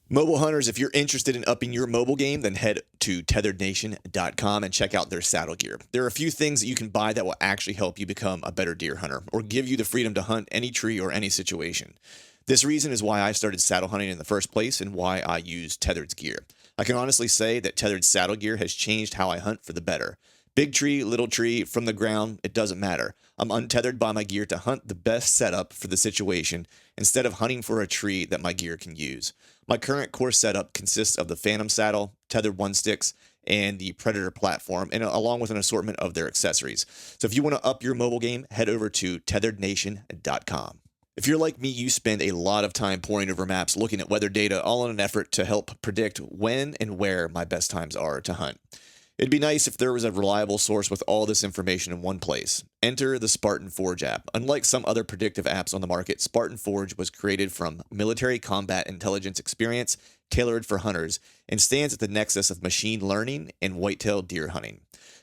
Mobile hunters, if you're interested in upping your mobile game, then head to tetherednation.com and check out their saddle gear. There are a few things that you can buy that will actually help you become a better deer hunter or give you the freedom to hunt any tree or any situation. This reason is why I started saddle hunting in the first place and why I use Tethered's gear. I can honestly say that Tethered's saddle gear has changed how I hunt for the better. Big tree, little tree, from the ground, it doesn't matter. I'm untethered by my gear to hunt the best setup for the situation instead of hunting for a tree that my gear can use. My current core setup consists of the Phantom saddle, tethered one sticks, and the Predator platform, and along with an assortment of their accessories. So if you want to up your mobile game, head over to tetherednation.com. If you're like me, you spend a lot of time poring over maps, looking at weather data, all in an effort to help predict when and where my best times are to hunt. It'd be nice if there was a reliable source with all this information in one place. Enter the Spartan Forge app. Unlike some other predictive apps on the market, Spartan Forge was created from military combat intelligence experience tailored for hunters and stands at the nexus of machine learning and whitetail deer hunting.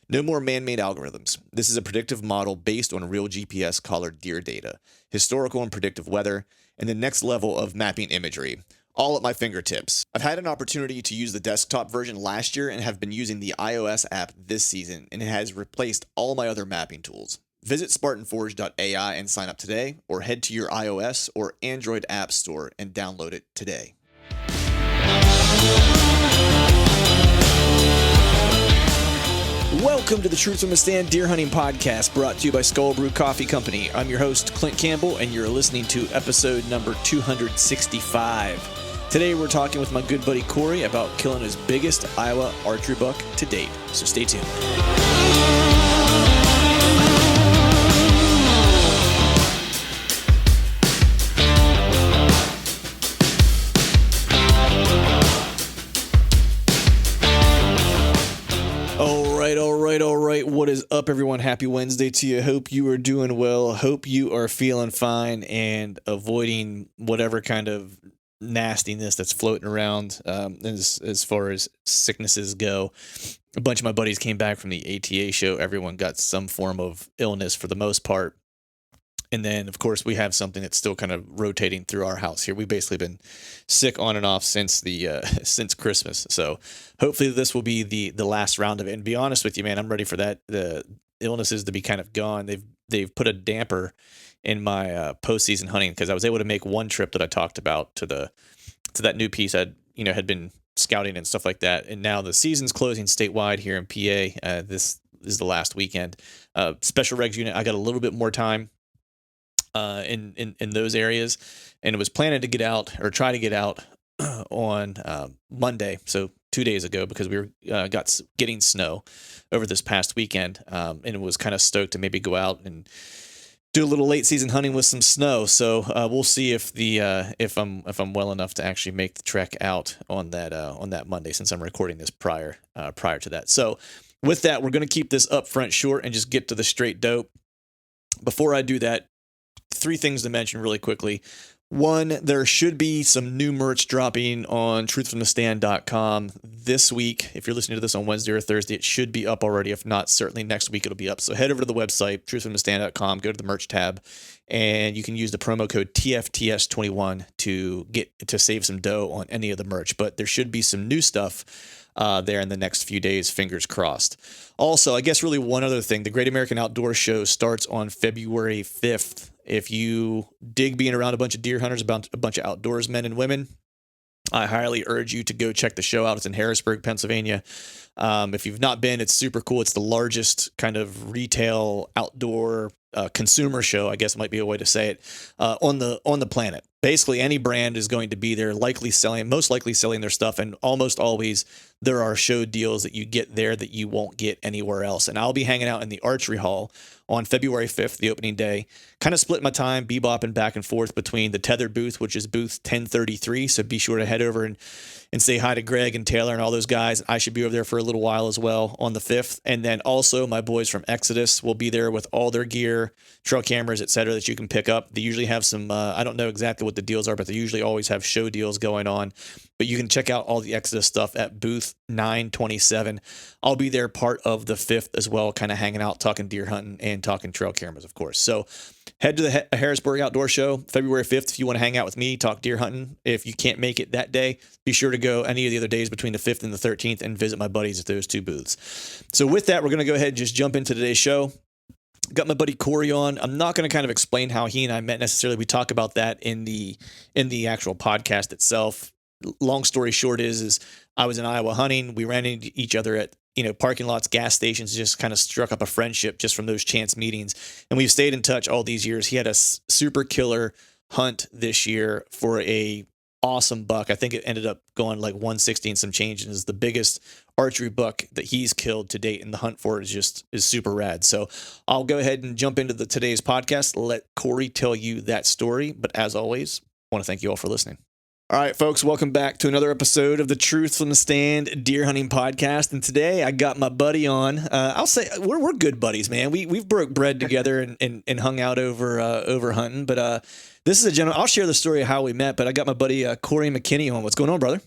No more man-made algorithms. This is a predictive model based on real GPS collared deer data, historical and predictive weather, and the next level of mapping imagery, all at my fingertips. I've had an opportunity to use the desktop version last year and have been using the iOS app this season, and it has replaced all my other mapping tools. Visit SpartanForge.ai and sign up today, or head to your iOS or Android app store and download it today. Welcome to the Truth from a Stand Deer Hunting Podcast, brought to you by Skull Brew Coffee Company. I'm your host, Clint Campbell, and you're listening to episode number 265. Today we're talking with my good buddy Corey about killing his biggest Iowa archery buck to date, so stay tuned. All right. What is up, everyone? Happy Wednesday to you. Hope you are doing well. Hope you are feeling fine and avoiding whatever kind of nastiness that's floating around as far as sicknesses go. A bunch of my buddies came back from the ATA show. Everyone got some form of illness for the most part. And then, of course, we have something that's still kind of rotating through our house here. We've basically been sick on and off since since Christmas. So hopefully this will be the last round of it. And to be honest with you, man, I'm ready for the illnesses to be kind of gone. They've put a damper in my postseason hunting because I was able to make one trip that I talked about to that new piece I had been scouting and stuff like that. And now the season's closing statewide here in PA. This is the last weekend. Special regs unit, I got a little bit more time in those areas, and it was planning to get out or try to get out on Monday, so 2 days ago, because we were getting snow over this past weekend, and it was kind of stoked to maybe go out and do a little late season hunting with some snow. So we'll see if I'm well enough to actually make the trek out on that Monday, since I'm recording this prior to that. So with that, we're going to keep this up front short and just get to the straight dope. Before I do that, 3 things to mention really quickly. One, there should be some new merch dropping on truthfromthestand.com this week. If you're listening to this on Wednesday or Thursday, it should be up already. If not, certainly next week it'll be up. So head over to the website, truthfromthestand.com, go to the merch tab, and you can use the promo code TFTS21 to save some dough on any of the merch. But there should be some new stuff there in the next few days, fingers crossed. Also, I guess really one other thing, the Great American Outdoor Show starts on February 5th. If you dig being around a bunch of deer hunters, about a bunch of outdoors men and women, I highly urge you to go check the show out. It's in Harrisburg, Pennsylvania. If you've not been, it's super cool. It's the largest kind of retail outdoor consumer show, I guess might be a way to say it, on the planet. Basically, any brand is going to be there, most likely selling their stuff, and almost always there are show deals that you get there that you won't get anywhere else. And I'll be hanging out in the archery hall on February 5th, the opening day, kind of split my time, bebopping back and forth between the tethered booth, which is booth 1033. So be sure to head over and say hi to Greg and Taylor and all those guys. I should be over there for a little while as well on the 5th. And then also my boys from Exodus will be there with all their gear, trail cameras, etc., that you can pick up. They usually have some, I don't know exactly what the deals are, but they usually always have show deals going on. but you can check out all the Exodus stuff at booth 927. I'll be there part of the 5th as well, kind of hanging out, talking deer hunting and talking trail cameras, of course. So head to the Harrisburg Outdoor Show, February 5th, if you want to hang out with me, talk deer hunting. If you can't make it that day, be sure to go any of the other days between the 5th and the 13th and visit my buddies at those 2 booths. So with that, we're going to go ahead and just jump into today's show. Got my buddy Corey on. I'm not going to kind of explain how he and I met necessarily. We talk about that in the actual podcast itself. Long story short is I was in Iowa hunting. We ran into each other at, parking lots, gas stations, just kind of struck up a friendship just from those chance meetings. And we've stayed in touch all these years. He had a super killer hunt this year for a awesome buck. I think it ended up going like 160 and some change, and is the biggest archery buck that he's killed to date. And the hunt for it is super rad. So I'll go ahead and jump into today's podcast. Let Corey tell you that story. But as always, I want to thank you all for listening. All right, folks, welcome back to another episode of the Truth from the Stand Deer Hunting Podcast. And today I got my buddy on. I'll say we're good buddies, man. We've broke bread together and hung out over hunting. But this is a gentleman. I'll share the story of how we met. But I got my buddy Corey McKinney on. What's going on, brother?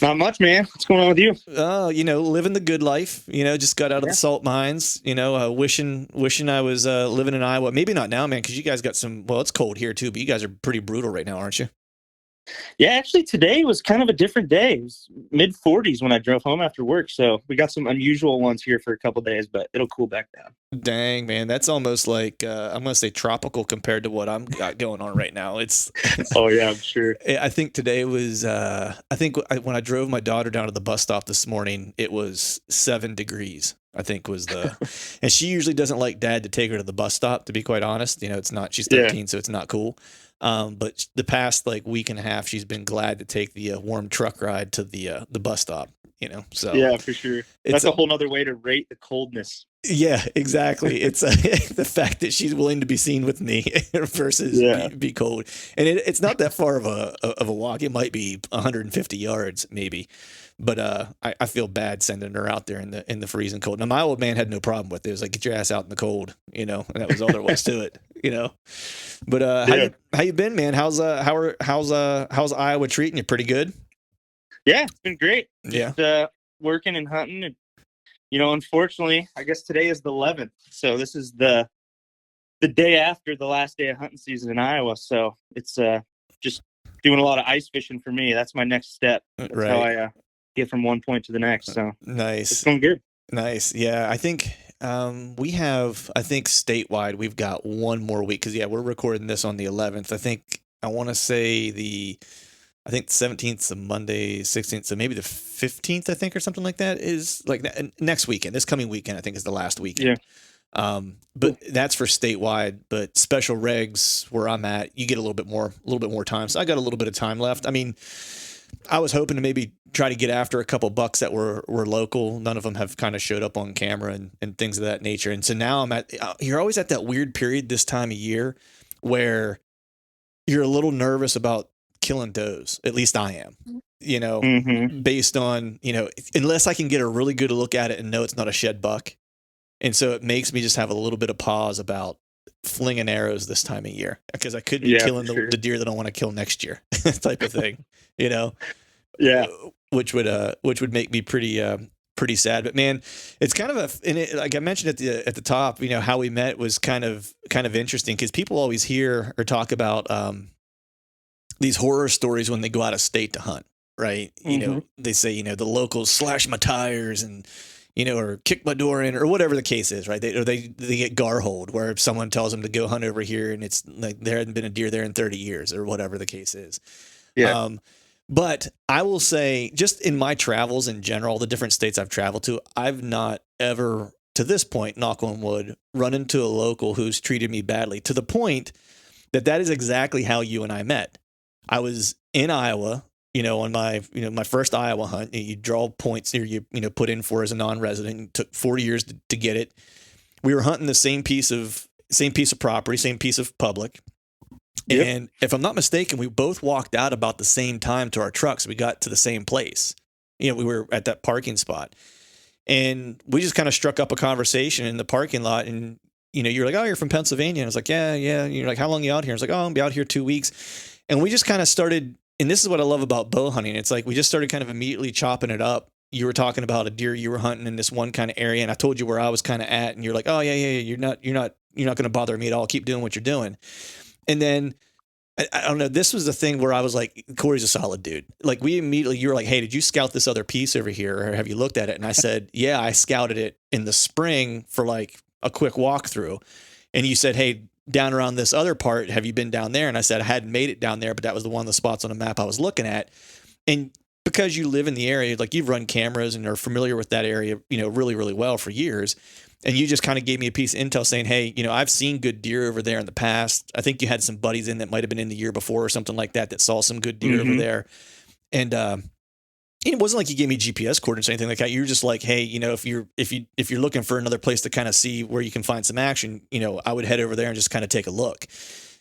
Not much, man. What's going on with you? Living the good life. Just got out of the salt mines. Wishing I was living in Iowa. Maybe not now, man, because you guys got some. Well, it's cold here too, but you guys are pretty brutal right now, aren't you? Yeah, actually, today was kind of a different day. It was mid-40s when I drove home after work, so we got some unusual ones here for a couple of days, but it'll cool back down. Dang, man, that's almost like I'm gonna say tropical compared to what I'm got going on right now. It's oh yeah, I'm sure. I think today was when I drove my daughter down to the bus stop this morning, it was 7 degrees. I think was and she usually doesn't like dad to take her to the bus stop. To be quite honest, it's not. She's 13, so it's not cool. But the past week and a half, she's been glad to take the warm truck ride to the bus stop. So yeah, for sure. That's a whole nother way to rate the coldness. Yeah, exactly. It's the fact that she's willing to be seen with me versus be cold, and it's not that far of a walk. It might be 150 yards, maybe. But I feel bad sending her out there in the freezing cold. Now my old man had no problem with it. It was like, get your ass out in the cold, and that was all there was to it, But how you been, man? How's Iowa treating you? Pretty good. Yeah, it's been great. Yeah, just, working and hunting, and unfortunately, I guess today is the 11th, so this is the day after the last day of hunting season in Iowa. So it's just doing a lot of ice fishing for me. That's my next step. That's how I get from one point to the next. So nice. It's going good. Nice. Yeah. I think we have, statewide, we've got one more week because we're recording this on the 11th. I want to say the 17th, so Monday, 16th, so maybe the 15th, or something like that is like next weekend. This coming weekend, I think, is the last weekend. Yeah. But that's for statewide. But special regs where I'm at, you get a little bit more time. So I got a little bit of time left. I mean, I was hoping to maybe try to get after a couple bucks that were local. None of them have kind of showed up on camera and things of that nature. And so now you're always at that weird period this time of year where you're a little nervous about killing does. At least I am, based on, unless I can get a really good look at it and know it's not a shed buck. And so it makes me just have a little bit of pause about flinging arrows this time of year because I could be killing the deer that I want to kill next year type of thing, Yeah. Which would make me pretty sad. But man, it's kind of like I mentioned at the top, how we met was kind of interesting because people always hear or talk about these horror stories when they go out of state to hunt, right? They say, the locals slash my tires and, or kick my door in or whatever the case is, right? They get garholed where if someone tells them to go hunt over here and it's like there hadn't been a deer there in 30 years or whatever the case is. Yeah. But I will say just in my travels in general, the different states I've traveled to, I've not ever to this point, knock on wood, run into a local who's treated me badly to the point that is exactly how you and I met. I was in Iowa, on my, my first Iowa hunt. You draw points or you put in for as a non-resident. It took 4 years to get it. We were hunting the same piece of property, same piece of public. Yep. And if I'm not mistaken, we both walked out about the same time to our trucks. We got to the same place. We were at that parking spot and we just kind of struck up a conversation in the parking lot. And, you're like, oh, you're from Pennsylvania. And I was like, yeah. And you're like, how long are you out here? I was like, oh, I'll be out here 2 weeks. And we just kind of started and this is what I love about bow hunting. It's like we just started kind of immediately chopping it up. You were talking about a deer you were hunting in this one kind of area, and I told you where I was kind of at, and you're like, oh yeah, you're not going to bother me at all. Keep doing what you're doing. And then I don't know. This was the thing where I was like, Corey's a solid dude. Like you were like, hey, did you scout this other piece over here, or have you looked at it? And I said, yeah, I scouted it in the spring for like a quick walkthrough. And you said, hey, down around this other part, have you been down there? And I said I hadn't made it down there, but that was one of the spots on the map I was looking at. And because you live in the area, like you've run cameras and are familiar with that area, really, really well for years. And you just kind of gave me a piece of intel saying, hey, I've seen good deer over there in the past. I think you had some buddies in that might've been in the year before or something like that saw some good deer over there. And, it wasn't like you gave me GPS coordinates or anything like that. You were just like, hey, if you're looking for another place to kind of see where you can find some action, I would head over there and just kind of take a look.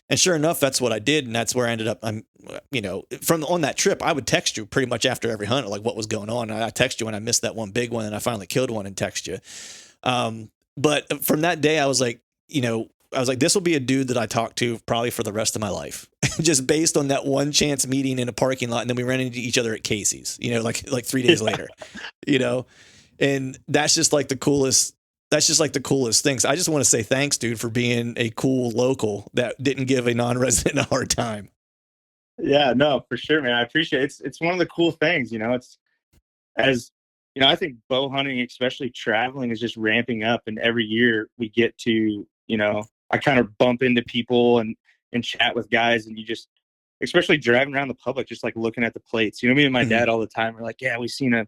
And sure enough, that's what I did. And that's where I ended up. From on that trip, I would text you pretty much after every hunt, like what was going on. And I text you when I missed that one big one and I finally killed one and text you. But from that day, I was like, this will be a dude that I talk to probably for the rest of my life, just based on that one chance meeting in a parking lot. And then we ran into each other at Casey's, like 3 days later, and that's just like the coolest. That's just like the coolest things. I just want to say thanks, dude, for being a cool local that didn't give a non-resident a hard time. Yeah, no, for sure, man. I appreciate it. It's one of the cool things, it's as, I think bow hunting, especially traveling, is just ramping up. And every year we get to, I kind of bump into people and chat with guys, and you just, especially driving around the public, just like looking at the plates, me and my dad all the time are like, yeah, we seen a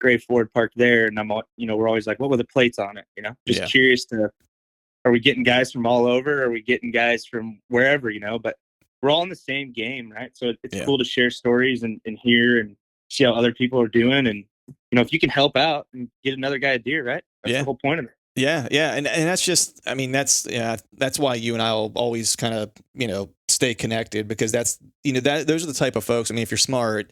gray Ford parked there. And I'm, we're always like, what were the plates on it? Just curious are we getting guys from all over? Are we getting guys from wherever, but we're all in the same game. Right. So it's cool to share stories and hear and see how other people are doing. And, if you can help out and get another guy a deer, right? That's the whole point of it. Yeah. Yeah. And that's just, that's why you and I will always kind of, stay connected, because that's, those are the type of folks. If you're smart,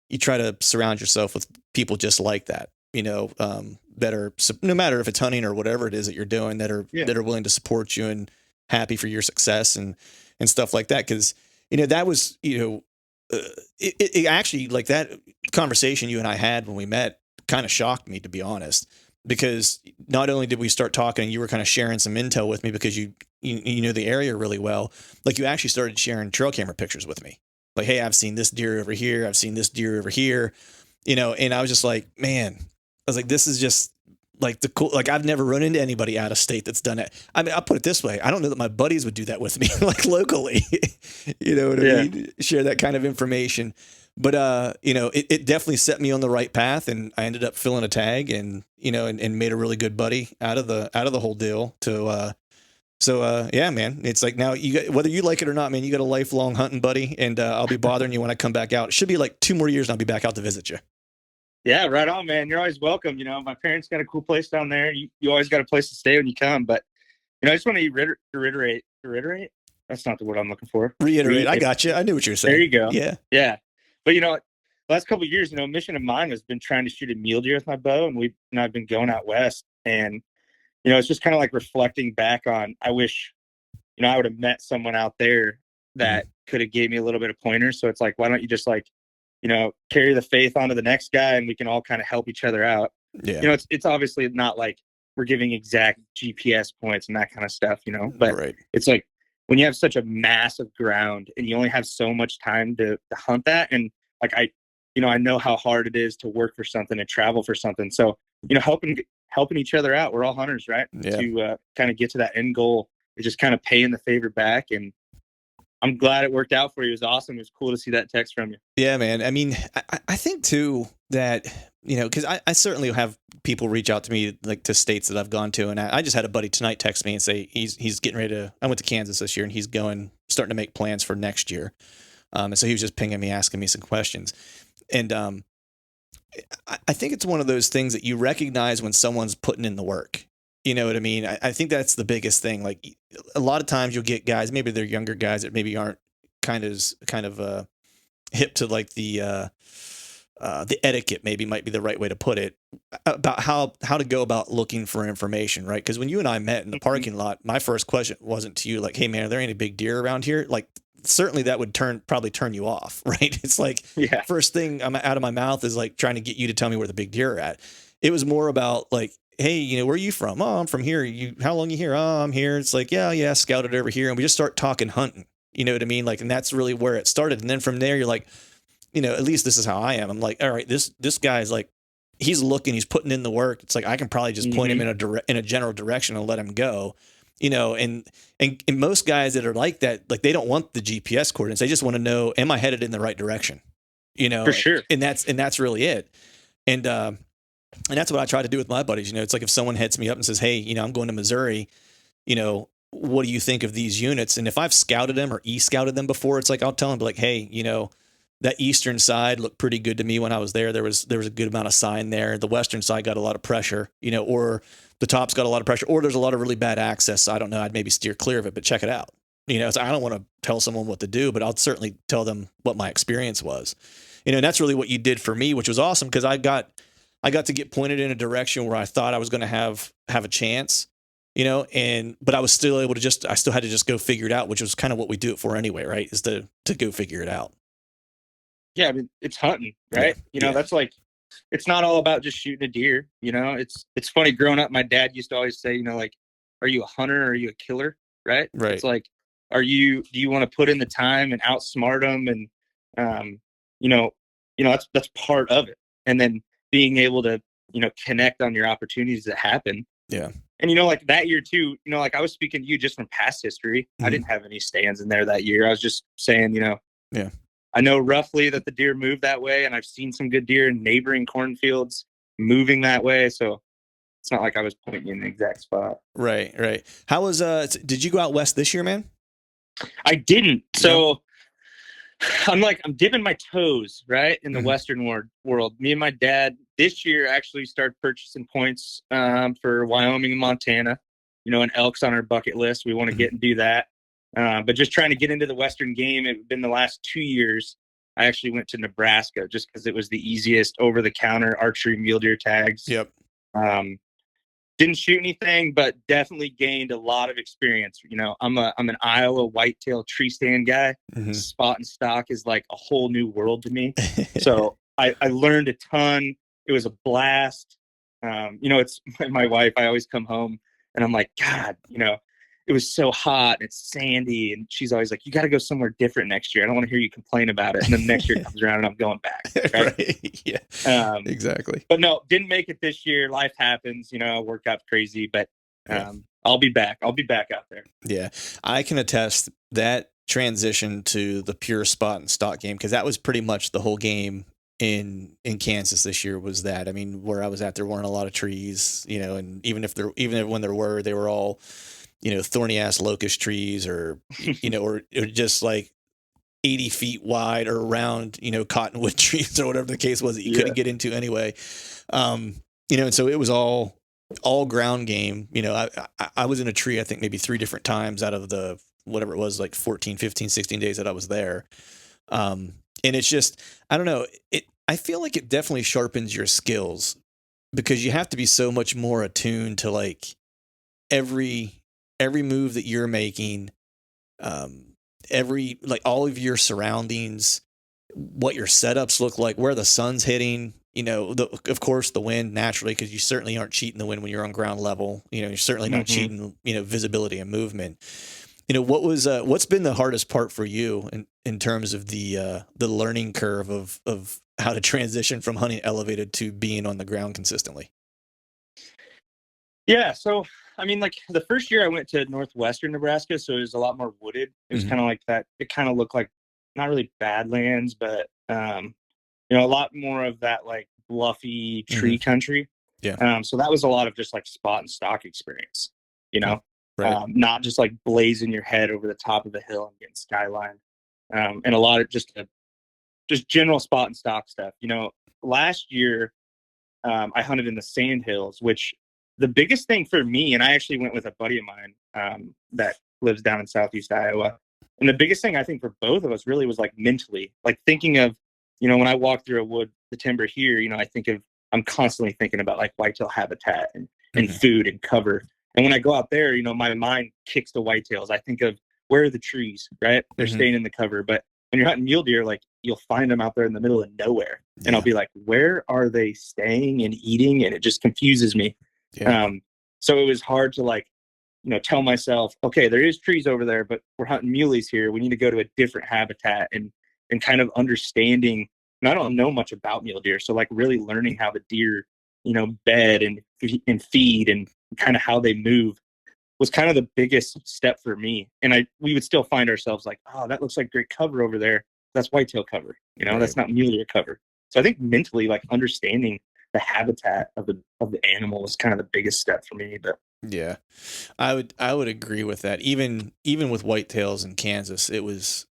you try to surround yourself with people just like that, that are, no matter if it's hunting or whatever it is that you're doing, that are willing to support you and happy for your success and stuff like that. Cause, that was, it actually, like, that conversation you and I had when we met kind of shocked me, to be honest, because not only did we start talking and you were kind of sharing some intel with me because you know the area really well, like you actually started sharing trail camera pictures with me. Like, hey, I've seen this deer over here. I've seen this deer over here, and I was just like, man, I was like, this is just like the cool, like I've never run into anybody out of state that's done it. I'll put it this way. I don't know that my buddies would do that with me, like locally, you know what I mean? Share that kind of information. But, it definitely set me on the right path, and I ended up filling a tag and made a really good buddy out of the whole deal yeah, man, it's like now whether you like it or not, man, you got a lifelong hunting buddy, and I'll be bothering you when I come back out. It should be like 2 more years and I'll be back out to visit you. Yeah, right on, man. You're always welcome. My parents got a cool place down there. You always got a place to stay when you come. But, I just want to reiterate. That's not the word I'm looking for. Reiterate. I got you. I knew what you were saying. There you go. Yeah. Yeah. But, last couple of years, mission of mine has been trying to shoot a mule deer with my bow. And I've been going out west. And, it's just kind of like reflecting back on, I wish, I would have met someone out there that could have gave me a little bit of pointers. So it's like, why don't you just carry the faith onto the next guy, and we can all kind of help each other out. Yeah. It's obviously not like we're giving exact GPS points and that kind of stuff, but It's like when you have such a massive ground and you only have so much time to hunt that. And like, I know how hard it is to work for something and travel for something. So, helping each other out. We're all hunters, right? Yeah. To kind of get to that end goal. It's just kind of paying the favor back. And I'm glad it worked out for you. It was awesome. It was cool to see that text from you. Yeah, man. I think too that, because I certainly have people reach out to me, like to states that I've gone to. And I just had a buddy tonight text me and say he's getting ready to, I went to Kansas this year, and he's starting to make plans for next year. And so he was just pinging me, asking me some questions. And I think it's one of those things that you recognize when someone's putting in the work. You know what I mean? I think that's the biggest thing. Like a lot of times you'll get guys, maybe they're younger guys that maybe aren't kind of hip to like the etiquette, maybe might be the right way to put it, about how to go about looking for information, right? Because when you and I met in the parking lot, my first question wasn't to you like, hey man, are there any big deer around here? Like certainly that would probably turn you off, right? It's like, Yeah. first thing I'm out of my mouth is like trying to get you to tell me where the big deer are at. It was more about like, hey, where are you from? Oh, I'm from here. How long you here? Oh, I'm here. It's like, yeah, scouted over here. And we just start talking hunting. You know what I mean? Like, and that's really where it started. And then from there, you're like, at least this is how I am. I'm like, all right, this guy's like, he's looking, he's putting in the work. It's like, I can probably just point him in a general direction and let him go, and most guys that are like that, like they don't want the GPS coordinates. They just want to know, am I headed in the right direction? For sure. And that's really it. And that's what I try to do with my buddies. It's like if someone hits me up and says, hey, I'm going to Missouri, what do you think of these units? And if I've scouted them or e-scouted them before, it's like, I'll tell them like, hey, that eastern side looked pretty good to me when I was there. There was a good amount of sign there. The western side got a lot of pressure, or the top's got a lot of pressure, or there's a lot of really bad access. So I don't know. I'd maybe steer clear of it, but check it out. So I don't want to tell someone what to do, but I'll certainly tell them what my experience was. And that's really what you did for me, which was awesome because I got to get pointed in a direction where I thought I was going to have a chance, but I was still able to I still had to just go figure it out, which was kind of what we do it for anyway, right? Is to go figure it out. Yeah, I mean, it's hunting, right? That's like, it's not all about just shooting a deer. It's funny growing up. My dad used to always say, like, are you a hunter or are you a killer? Right. Right. It's like, do you want to put in the time and outsmart them? And, that's part of it. And then being able to, connect on your opportunities that happen. Yeah. And, like that year too, like I was speaking to you just from past history. I didn't have any stands in there that year. I was just saying, yeah, I know roughly that the deer move that way, and I've seen some good deer in neighboring cornfields moving that way. So it's not like I was pointing in the exact spot. Right. How was did you go out west this year, man? I didn't. So I'm dipping my toes right in the Western world. Me and my dad this year actually started purchasing points for Wyoming and Montana. And elk's on our bucket list. We want to get and do that. But just trying to get into the Western game. It's been the last 2 years. I actually went to Nebraska just because it was the easiest over-the-counter archery mule deer tags. Yep. Didn't shoot anything, but definitely gained a lot of experience. I'm an Iowa whitetail tree stand guy. Spot and stalk is like a whole new world to me. So I learned a ton. It was a blast. It's my wife. I always come home and I'm like, God, it was so hot and it's sandy. And she's always like, you got to go somewhere different next year. I don't want to hear you complain about it. And then next year comes around and I'm going back. Right? Right. Yeah. Exactly. But no, didn't make it this year. Life happens, work out crazy, but I'll be back. I'll be back out there. Yeah. I can attest that transition to the pure spot and stock game, because that was pretty much the whole game in Kansas this year was that. I mean, where I was at, there weren't a lot of trees, and even when there were, they were all, thorny ass locust trees or, or just like 80 feet wide or around, cottonwood trees or whatever the case was that you couldn't get into anyway. And so it was all ground game. I was in a tree, I think maybe 3 different times out of the, whatever it was, like 14, 15, 16 days that I was there. And it's just, I don't know, I feel like it definitely sharpens your skills because you have to be so much more attuned to like every move that you're making, like all of your surroundings, what your setups look like, where the sun's hitting, of course the wind naturally, because you certainly aren't cheating the wind when you're on ground level. You're certainly not cheating, visibility and movement. What's been the hardest part for you in terms of the learning curve of how to transition from hunting elevated to being on the ground consistently? Yeah. So, I mean, like the first year I went to northwestern Nebraska, so it was a lot more wooded. It was kind of like that. It kind of looked like not really badlands, but, a lot more of that like bluffy tree country. Yeah. So that was a lot of just like spot and stock experience, Right. Not just like blazing your head over the top of the hill and getting skyline. And a lot of just general spot and stock stuff. Last year I hunted in the sand hills, which the biggest thing for me, and I actually went with a buddy of mine that lives down in Southeast Iowa. And the biggest thing I think for both of us really was like mentally, like thinking of, when I walk through a wood, the timber here, I'm constantly thinking about like whitetail habitat and food and cover. And when I go out there, my mind kicks to whitetails. I think of where are the trees, right? They're Mhm. staying in the cover. But when you're hunting mule deer, like you'll find them out there in the middle of nowhere. And I'll Yeah. be like, where are they staying and eating? And it just confuses me. Yeah. So it was hard to like, tell myself, okay, there is trees over there, but we're hunting muleys here. We need to go to a different habitat and kind of understanding. And I don't know much about mule deer, so like really learning how the deer, bed and feed and kind of how they move was kind of the biggest step for me. And we would still find ourselves like, oh, that looks like great cover over there. That's whitetail cover. Right. That's not mule deer cover. So I think mentally, like understanding the habitat of the animal was kind of the biggest step for me. But Yeah, I would agree with that. Even with whitetails in Kansas, it was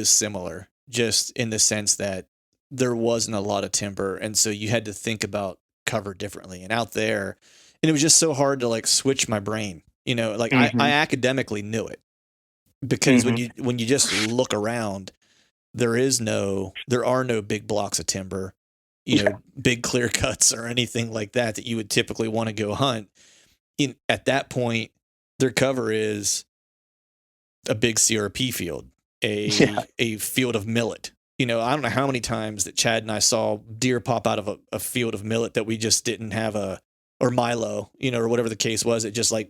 similar, just in the sense that there wasn't a lot of timber, and so you had to think about cover differently. And out there, and it was just so hard to like switch my brain. Like I academically knew it because when you just look around, there are no big blocks of timber, big clear cuts or anything like that you would typically want to go hunt. At that point, their cover is a big CRP field, a field of millet. I don't know how many times that Chad and I saw deer pop out of a field of millet that we just didn't have or Milo, or whatever the case was. It just like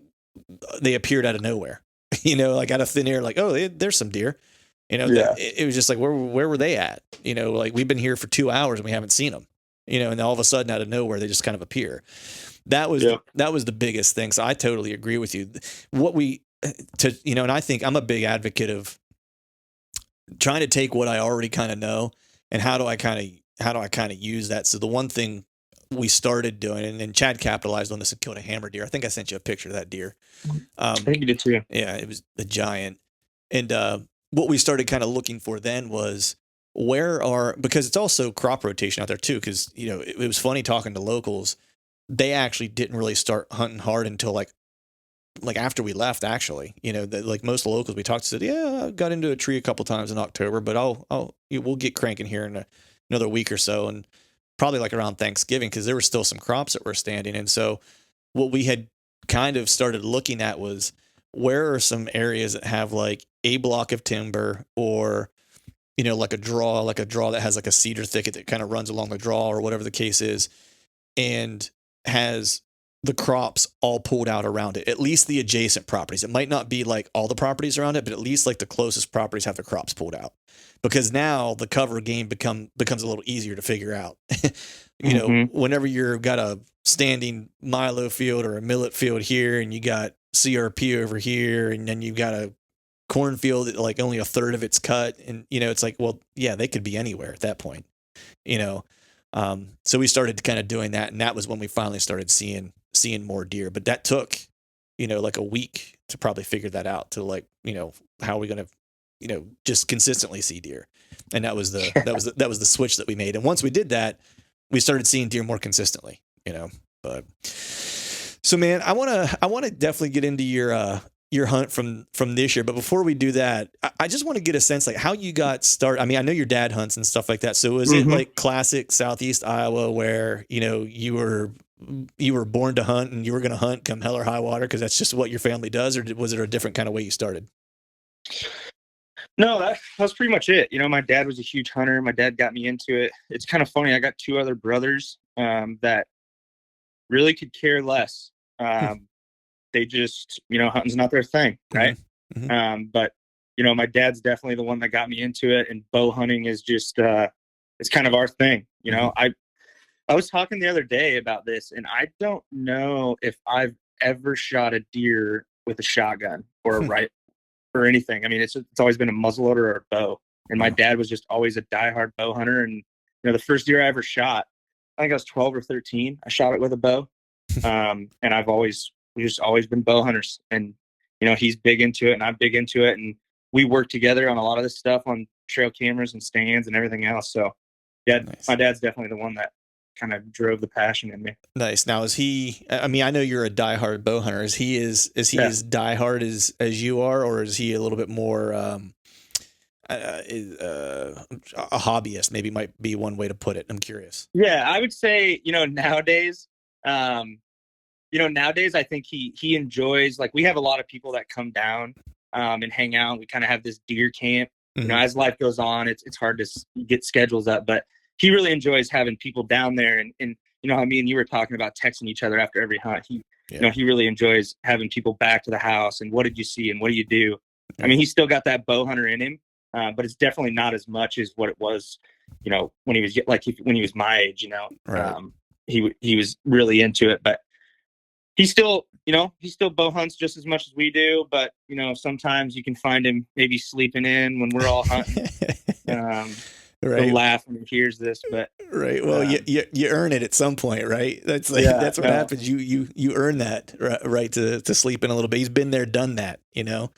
they appeared out of nowhere, like out of thin air, like, oh, there's some deer. It was just like, where were they at? Like we've been here for 2 hours and we haven't seen them, and all of a sudden out of nowhere, they just kind of appear. That was the biggest thing. So I totally agree with you. And I think I'm a big advocate of trying to take what I already kind of know and how do I kind of use that. So the one thing we started doing, and Chad capitalized on this and killed a hammer deer. I think I sent you a picture of that deer. I think you did too. Yeah, it was a giant. And what we started kind of looking for then was because it's also crop rotation out there too. Because it was funny talking to locals. They actually didn't really start hunting hard until like after we left, actually. Like most locals we talked to said, yeah, I got into a tree a couple times in October, but we'll get cranking here in another week or so. And probably like around Thanksgiving, because there were still some crops that were standing. And so what we had kind of started looking at was, where are some areas that have like a block of timber or, like a draw that has like a cedar thicket that kind of runs along the draw or whatever the case is, and has the crops all pulled out around it, at least the adjacent properties. It might not be like all the properties around it, but at least like the closest properties have the crops pulled out, because now the cover game becomes a little easier to figure out. Whenever you've got a standing Milo field or a millet field here, and you got CRP over here, and then you've got a cornfield that like only a third of it's cut. And, it's like, well, yeah, they could be anywhere at that point, so we started kind of doing that, and that was when we finally started seeing more deer. But that took, like a week to probably figure that out, to like, how are we going to, just consistently see deer. And that was the switch that we made. And once we did that, we started seeing deer more consistently, but so, man, I want to definitely get into your hunt from this year. But before we do that, I just want to get a sense like how you got started. I mean, I know your dad hunts and stuff like that. So was it like classic Southeast Iowa where, you were born to hunt and you were going to hunt come hell or high water because that's just what your family does? Or was it a different kind of way you started? No, that was pretty much it. My dad was a huge hunter. My dad got me into it. It's kind of funny. I got two other brothers that really could care less. They just, hunting's not their thing, right? But my dad's definitely the one that got me into it, and bow hunting is just it's kind of our thing. I was talking the other day about this, and I don't know if I've ever shot a deer with a shotgun or a rifle or anything. I mean, it's always been a muzzleloader or a bow, and my dad was just always a diehard bow hunter. And the first deer I ever shot, I think I was 12 or 13. I shot it with a bow, and we've just always been bow hunters. And he's big into it, and I'm big into it, and we work together on a lot of this stuff on trail cameras and stands and everything else. So yeah, nice. My dad's definitely the one that kind of drove the passion in me. Nice. Now, is he? I mean, I know you're a diehard bow hunter. Is he as diehard as you are, or is he a little bit more a hobbyist? Maybe might be one way to put it. I'm curious. Yeah, I would say nowadays. Nowadays I think he enjoys, like, we have a lot of people that come down and hang out. We kind of have this deer camp. Mm-hmm. You know, as life goes on, it's hard to get schedules up, but he really enjoys having people down there. And you know, I mean, you were talking about texting each other after every hunt. You know, he really enjoys having people back to the house and what did you see and what do you do? I mean, he's still got that bow hunter in him, but it's definitely not as much as what it was, you know, when he was when he was my age, you know. Right. He was really into it, but he still bow hunts just as much as we do. But you know, sometimes you can find him maybe sleeping in when we're all hunting. Right. He'll laugh when he hears this, but right. Well, you earn it at some point, right? That's like that's what happens. You earn that right to sleep in a little bit. He's been there, done that. You know.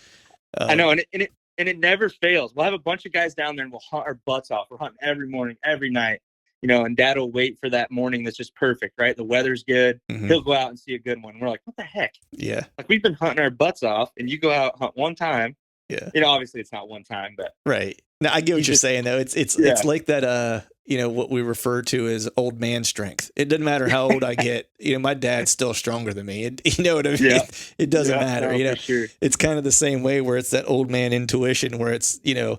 I know, and it never fails. We'll have a bunch of guys down there, and we'll hunt our butts off. We're hunting every morning, every night. You know, and Dad will wait for that morning that's just perfect, right? The weather's good. Mm-hmm. He'll go out and see a good one. We're like, what the heck? Yeah. Like, we've been hunting our butts off, and you go out hunt one time. Yeah. You know, obviously it's not one time, but right. Now I get what you're saying though. It's like that you know, what we refer to as old man strength. It doesn't matter how old I get. You know, my dad's still stronger than me. You know what I mean? Yeah. It doesn't matter. You know, sure. It's kind of the same way where it's that old man intuition where it's, you know,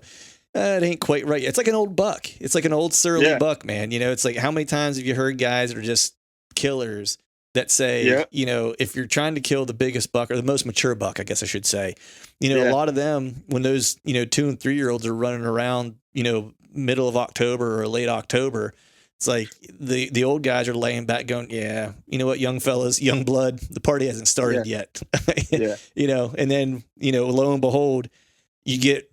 it ain't quite right. It's like an old buck. It's like an old surly buck, man. You know, it's like, how many times have you heard guys that are just killers that say, you know, if you're trying to kill the biggest buck or the most mature buck, I guess I should say, you know, a lot of them, when those, you know, 2 and 3 year olds are running around, you know, middle of October or late October, it's like the old guys are laying back going, yeah, you know what, young fellas, young blood, the party hasn't started yet. You know, and then, you know, lo and behold, you get,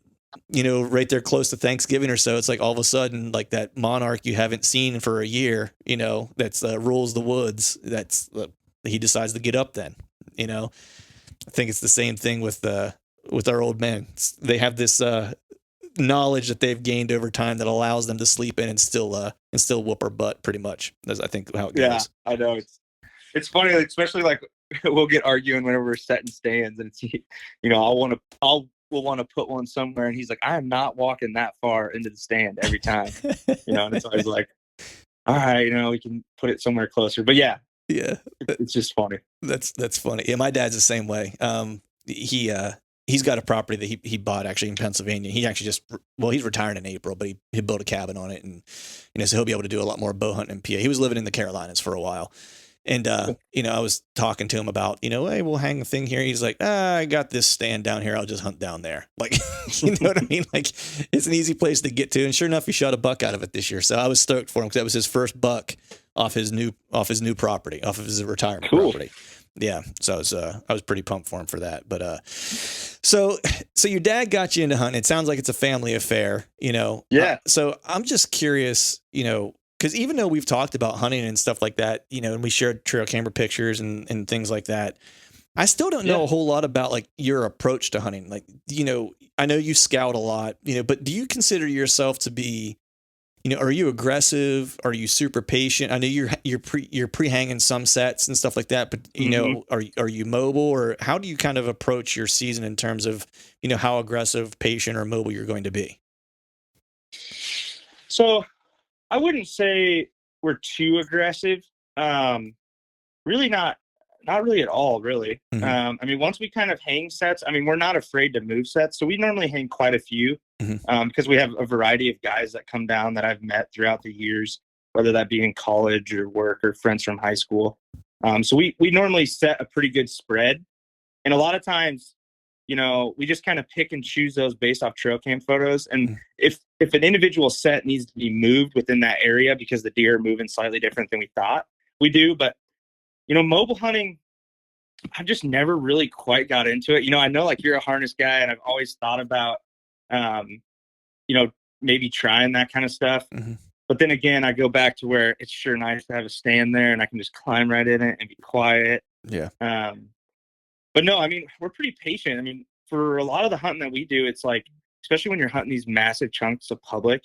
you know, right there close to Thanksgiving or so, it's like all of a sudden, like that monarch you haven't seen for a year, you know, that's rules the woods. He decides to get up then, you know. I think it's the same thing with our old men. They have this knowledge that they've gained over time that allows them to sleep in and still whoop our butt pretty much. That's, I think, how it goes. Yeah, I know. It's funny, like, especially like we'll get arguing whenever we're setting stands, and it's, you know, we'll want to put one somewhere, and he's like, I am not walking that far into the stand every time. You know, and it's always like, all right, you know, we can put it somewhere closer. But yeah, it's just funny. That's funny. Yeah, my dad's the same way. He's got a property that he bought actually in Pennsylvania. He actually he's retiring in April, but he built a cabin on it, and you know, so he'll be able to do a lot more bow hunting in PA. He was living in the Carolinas for a while. And, you know, I was talking to him about, you know, hey, we'll hang a thing here. He's like, I got this stand down here. I'll just hunt down there. Like, you know what I mean? Like, it's an easy place to get to. And sure enough, he shot a buck out of it this year. So I was stoked for him because that was his first buck off his new property, off of his retirement property. Yeah. So I was pretty pumped for him for that. But, so your dad got you into hunting. It sounds like it's a family affair, you know? Yeah. So I'm just curious, you know, because even though we've talked about hunting and stuff like that, you know, and we shared trail camera pictures and things like that, I still don't know a whole lot about like your approach to hunting. Like, you know, I know you scout a lot, you know, but do you consider yourself to be, you know, are you aggressive? Are you super patient? I know you're pre-hanging some sets and stuff like that, but you know, are you mobile, or how do you kind of approach your season in terms of, you know, how aggressive, patient, or mobile you're going to be? So I wouldn't say we're too aggressive. Really not really at all, really. I mean, once we kind of hang sets, I mean, we're not afraid to move sets. So we normally hang quite a few because we have a variety of guys that come down that I've met throughout the years, whether that be in college or work or friends from high school. So we normally set a pretty good spread. And a lot of times, you know, we just kind of pick and choose those based off trail cam photos. And if an individual set needs to be moved within that area because the deer are moving slightly different than we thought, we do. But, you know, mobile hunting, I've just never really quite got into it. You know, I know like you're a harness guy, and I've always thought about, you know, maybe trying that kind of stuff. But then again, I go back to where it's sure nice to have a stand there and I can just climb right in it and be quiet. Yeah. But no, I mean, we're pretty patient. I mean, for a lot of the hunting that we do, it's like, especially when you're hunting these massive chunks of public,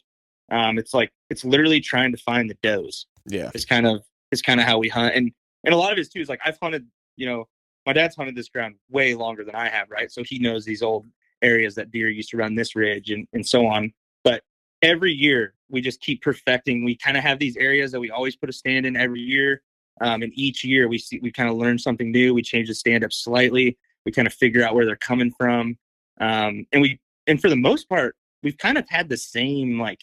it's like, it's literally trying to find the does. Yeah. It's kind of how we hunt. And a lot of it too is like, I've hunted, you know, my dad's hunted this ground way longer than I have. Right. So he knows these old areas that deer used to run this ridge and so on. But every year we just keep perfecting. We kind of have these areas that we always put a stand in every year. And each year we kind of learn something new. We change the stand up slightly. We kind of figure out where they're coming from. And for the most part, we've kind of had the same, like,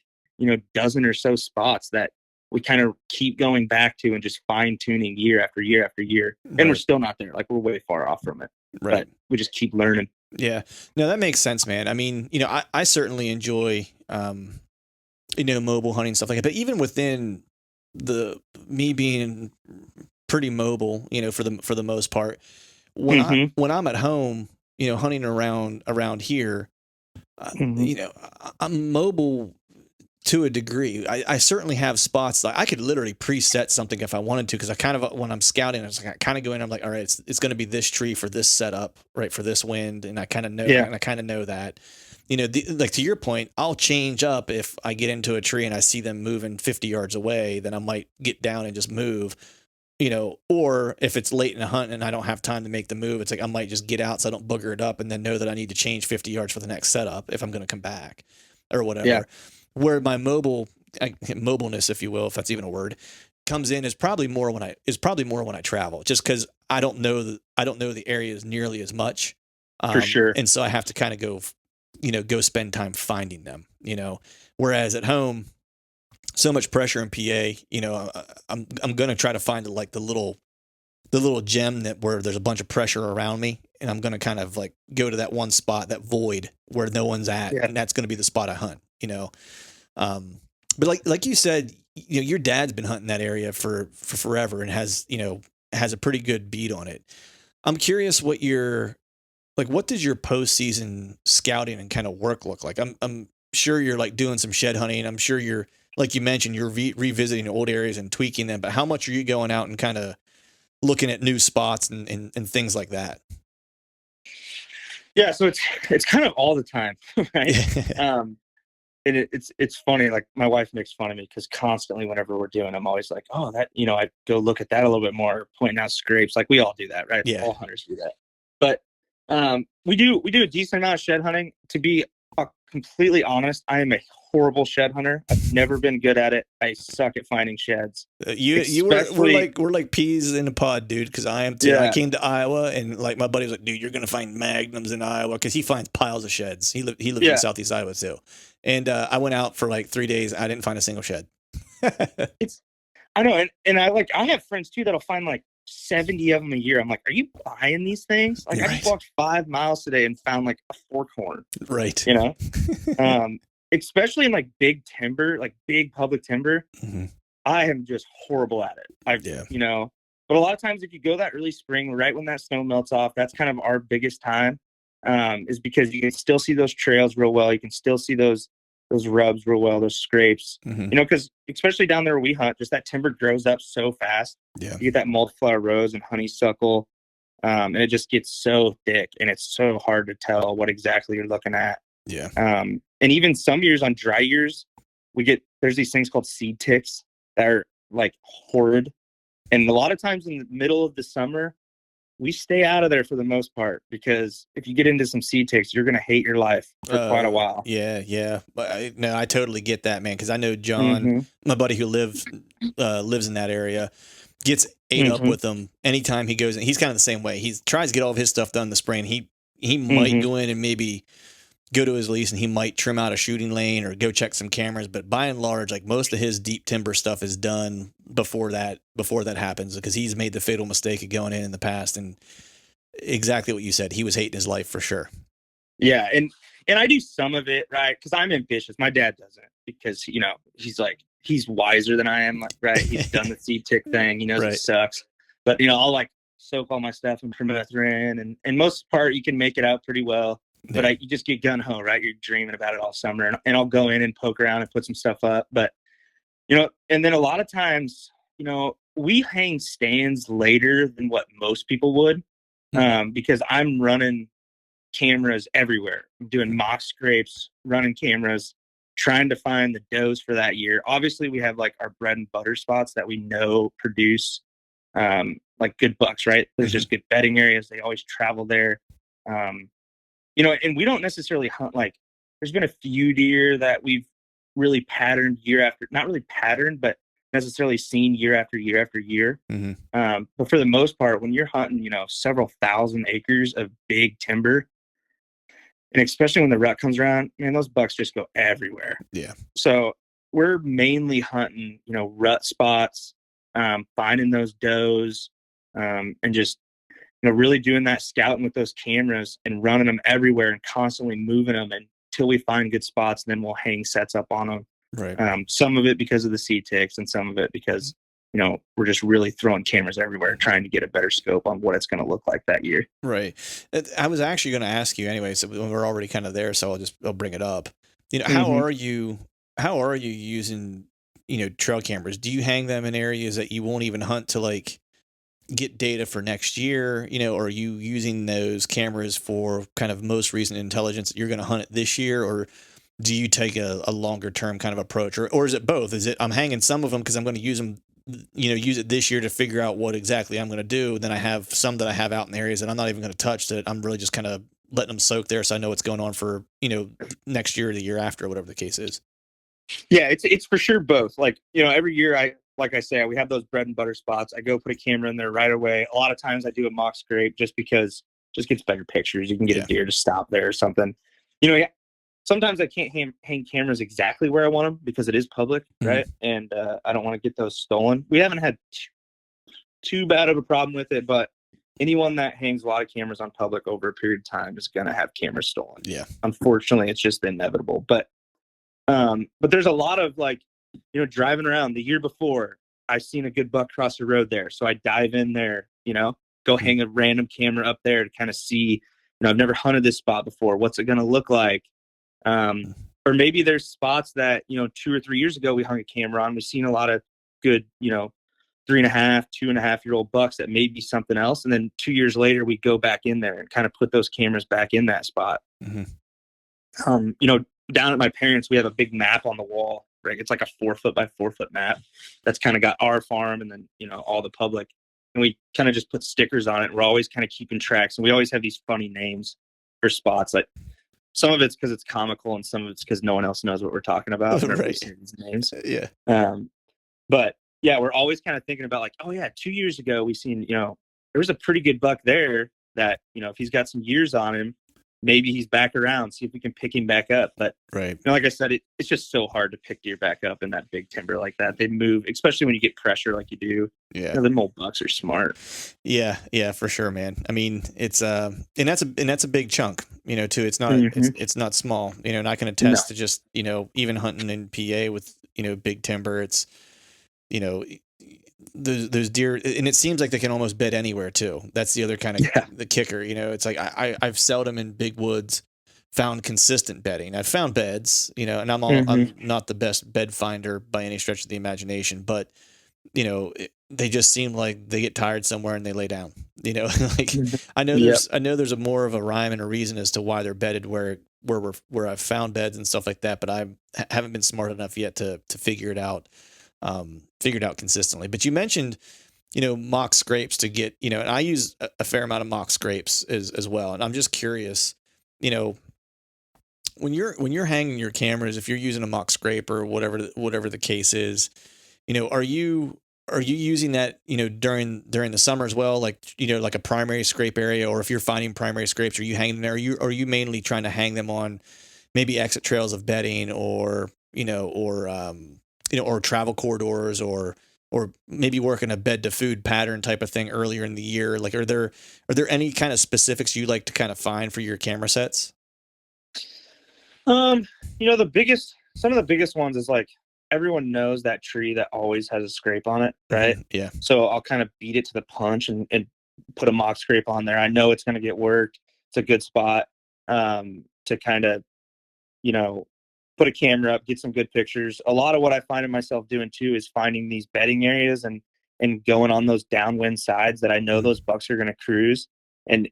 dozen or so spots that we kind of keep going back to and just fine tuning year after year after year. And we're Right. still not there. Like, we're way far off from it, Right. but we just keep learning. Yeah. No, that makes sense, man. I mean, I certainly enjoy, mobile hunting, stuff like that. But even within me being pretty mobile, for the most part, Mm-hmm. when I'm at home, hunting around here, Mm-hmm. I'm mobile to a degree. I certainly have spots like I could literally preset something if I wanted to, because I kind of, when I'm scouting, I kind of go in, I'm like, all right, it's going to be this tree for this setup, right, for this wind, and I kind of know, Yeah. and I kind of know that, like to your point, I'll change up if I get into a tree and I see them moving 50 yards away, then I might get down and just move. Or if it's late in the hunt and I don't have time to make the move, it's like I might just get out so I don't booger it up and then know that I need to change 50 yards for the next setup if I'm going to come back or whatever. Yeah. Where my mobileness, if you will, if that's even a word, comes in is probably more when I travel, just because I don't know the areas nearly as much. For sure. And so I have to kind of go spend time finding them, whereas at home, so much pressure in PA, I'm going to try to find like the little gem where there's a bunch of pressure around me, and I'm going to kind of like go to that one spot, that void where no one's at, Yeah. and that's going to be the spot I hunt, but like you said, your dad's been hunting that area for forever and has a pretty good beat on it. I'm curious what does your postseason scouting and kind of work look like? I'm sure you're like doing some shed hunting. I'm sure you're, like you mentioned, you're revisiting old areas and tweaking them, but how much are you going out and kind of looking at new spots and things like that? Yeah. So it's kind of all the time, right? And it's funny. Like, my wife makes fun of me because constantly, whenever we're doing, I'm always like, oh, that, I go look at that a little bit more, pointing out scrapes. Like, we all do that, right? Yeah. All hunters do that. But we do a decent amount of shed hunting. To be completely honest, I am a horrible shed hunter. I've never been good at it. I suck at finding sheds. We're like peas in a pod, dude. Because I am too. Yeah. I came to Iowa, and like my buddy was like, "Dude, you're gonna find magnums in Iowa," because he finds piles of sheds. He lives in Southeast Iowa too, and I went out for like 3 days. I didn't find a single shed. I know, and I have friends too that'll find like 70 of them a year. I'm like, are you buying these things? Like, Right. I just walked 5 miles today and found like a fork horn. Right. Especially in like big timber, like big public timber. Mm-hmm. I am just horrible at it. But a lot of times if you go that early spring, right when that snow melts off, that's kind of our biggest time, is because you can still see those trails real well. You can still see those rubs real well, those scrapes, Mm-hmm. Because especially down there where we hunt, just that timber grows up so fast. Yeah. You get that multiflower rose and honeysuckle, and it just gets so thick, and it's so hard to tell what exactly you're looking at. Yeah. And even some years, on dry years, there's these things called seed ticks that are like horrid. And a lot of times in the middle of the summer, we stay out of there for the most part, because if you get into some seed ticks, you're going to hate your life for quite a while. Yeah. But I totally get that, man. Because I know John, my buddy who lives in that area, gets ate up with them anytime he goes in. He's kind of the same way. He tries to get all of his stuff done in the spring. He might go in and maybe go to his lease, and he might trim out a shooting lane or go check some cameras. But by and large, like, most of his deep timber stuff is done before that happens, because he's made the fatal mistake of going in the past. And exactly what you said, he was hating his life for sure. Yeah. And I do some of it, right, because I'm ambitious. My dad doesn't, because, he's wiser than I am, right? He's done the seed tick thing. He knows It sucks. But, I'll like soak all my stuff in permethrin, and most part you can make it out pretty well. But you just get gun ho, right? You're dreaming about it all summer, and I'll go in and poke around and put some stuff up. But, and then a lot of times, we hang stands later than what most people would, because I'm running cameras everywhere. I'm doing mock scrapes, running cameras, trying to find the does for that year. Obviously, we have like our bread and butter spots that we know produce like good bucks, right? There's just good bedding areas. They always travel there. And we don't necessarily hunt, like, there's been a few deer that we've really patterned year after, not really patterned, but necessarily seen year after year after year. But for the most part, when you're hunting, several thousand acres of big timber, And especially when the rut comes around, man, those bucks just go everywhere. Yeah. So we're mainly hunting, rut spots, finding those does, and just, really doing that scouting with those cameras and running them everywhere and constantly moving them until we find good spots. And then we'll hang sets up on them. Right. Some of it because of the sea ticks and some of it because, we're just really throwing cameras everywhere, trying to get a better scope on what it's going to look like that year. Right. I was actually going to ask you anyway, so we're already kind of there, so I'll bring it up. How are you using, trail cameras? Do you hang them in areas that you won't even hunt to like get data for next year? Or are you using those cameras for kind of most recent intelligence that you're going to hunt it this year? Or do you take a longer term kind of approach, or is it both? Is it, I'm hanging some of them because I'm going to use them, use it this year to figure out what exactly I'm going to do. Then I have some that I have out in areas that I'm not even going to touch, that I'm really just kind of letting them soak there. So I know what's going on for, next year or the year after, whatever the case is. Yeah, it's for sure both. Like, every year like I say, we have those bread and butter spots. I go put a camera in there right away. A lot of times I do a mock scrape just because just gets better pictures. You can get a deer to stop there or something. Sometimes I can't hang cameras exactly where I want them because it is public, right? And I don't want to get those stolen. We haven't had too bad of a problem with it, but anyone that hangs a lot of cameras on public over a period of time is going to have cameras stolen. Yeah. Unfortunately, it's just inevitable. But there's a lot of like, driving around. The year before, I seen a good buck cross the road there. So I dive in there, go hang a random camera up there to kind of see, I've never hunted this spot before. What's it going to look like? Or maybe there's spots that, 2 or 3 years ago we hung a camera on. We've seen a lot of good, 3.5, 2.5-year-old bucks that may be something else. And then 2 years later, we go back in there and kind of put those cameras back in that spot. Down at my parents', we have a big map on the wall, right? It's like a 4-foot by 4-foot map that's kind of got our farm and then, all the public. And we kind of just put stickers on it. We're always kind of keeping tracks. And we always have these funny names for spots. Like some of it's because it's comical and some of it's because no one else knows what we're talking about. Right. These names. Yeah. But yeah, we're always kind of thinking about like, oh yeah, 2 years ago we seen, there was a pretty good buck there that, if he's got some years on him, maybe he's back around, see if we can pick him back up. But right. Like I said, it's just so hard to pick deer back up in that big timber like that. They move, especially when you get pressure like you do. Yeah. Them old bucks are smart. Yeah, for sure, man. I mean, it's and that's a big chunk, too. It's not it's not small. And I can attest to just, even hunting in PA with, big timber, it's, those deer, and it seems like they can almost bed anywhere too. That's the other kind of the kicker. It's like I've seldom in big woods found consistent bedding. I've found beds, and I'm not the best bed finder by any stretch of the imagination, but they just seem like they get tired somewhere and they lay down. Like I know there's a more of a rhyme and a reason as to why they're bedded where I've found beds and stuff like that, but I haven't been smart enough yet to figure it out. Figured out consistently. But you mentioned, mock scrapes to get, and I use a fair amount of mock scrapes as well. And I'm just curious, when you're hanging your cameras, if you're using a mock scrape or whatever the case is, are you using that, during the summer as well? Like, like a primary scrape area, or if you're finding primary scrapes, are you hanging there? Are you mainly trying to hang them on maybe exit trails of bedding or travel corridors, or maybe working a bed to food pattern type of thing earlier in the year? Like, are there any kind of specifics you like to kind of find for your camera sets? Some of the biggest ones is like, everyone knows that tree that always has a scrape on it, right? Yeah. So I'll kind of beat it to the punch and put a mock scrape on there. I know it's going to get worked. It's a good spot to kind of, put a camera up, get some good pictures. A lot of what I find myself doing too is finding these bedding areas and going on those downwind sides that I know those bucks are going to cruise. And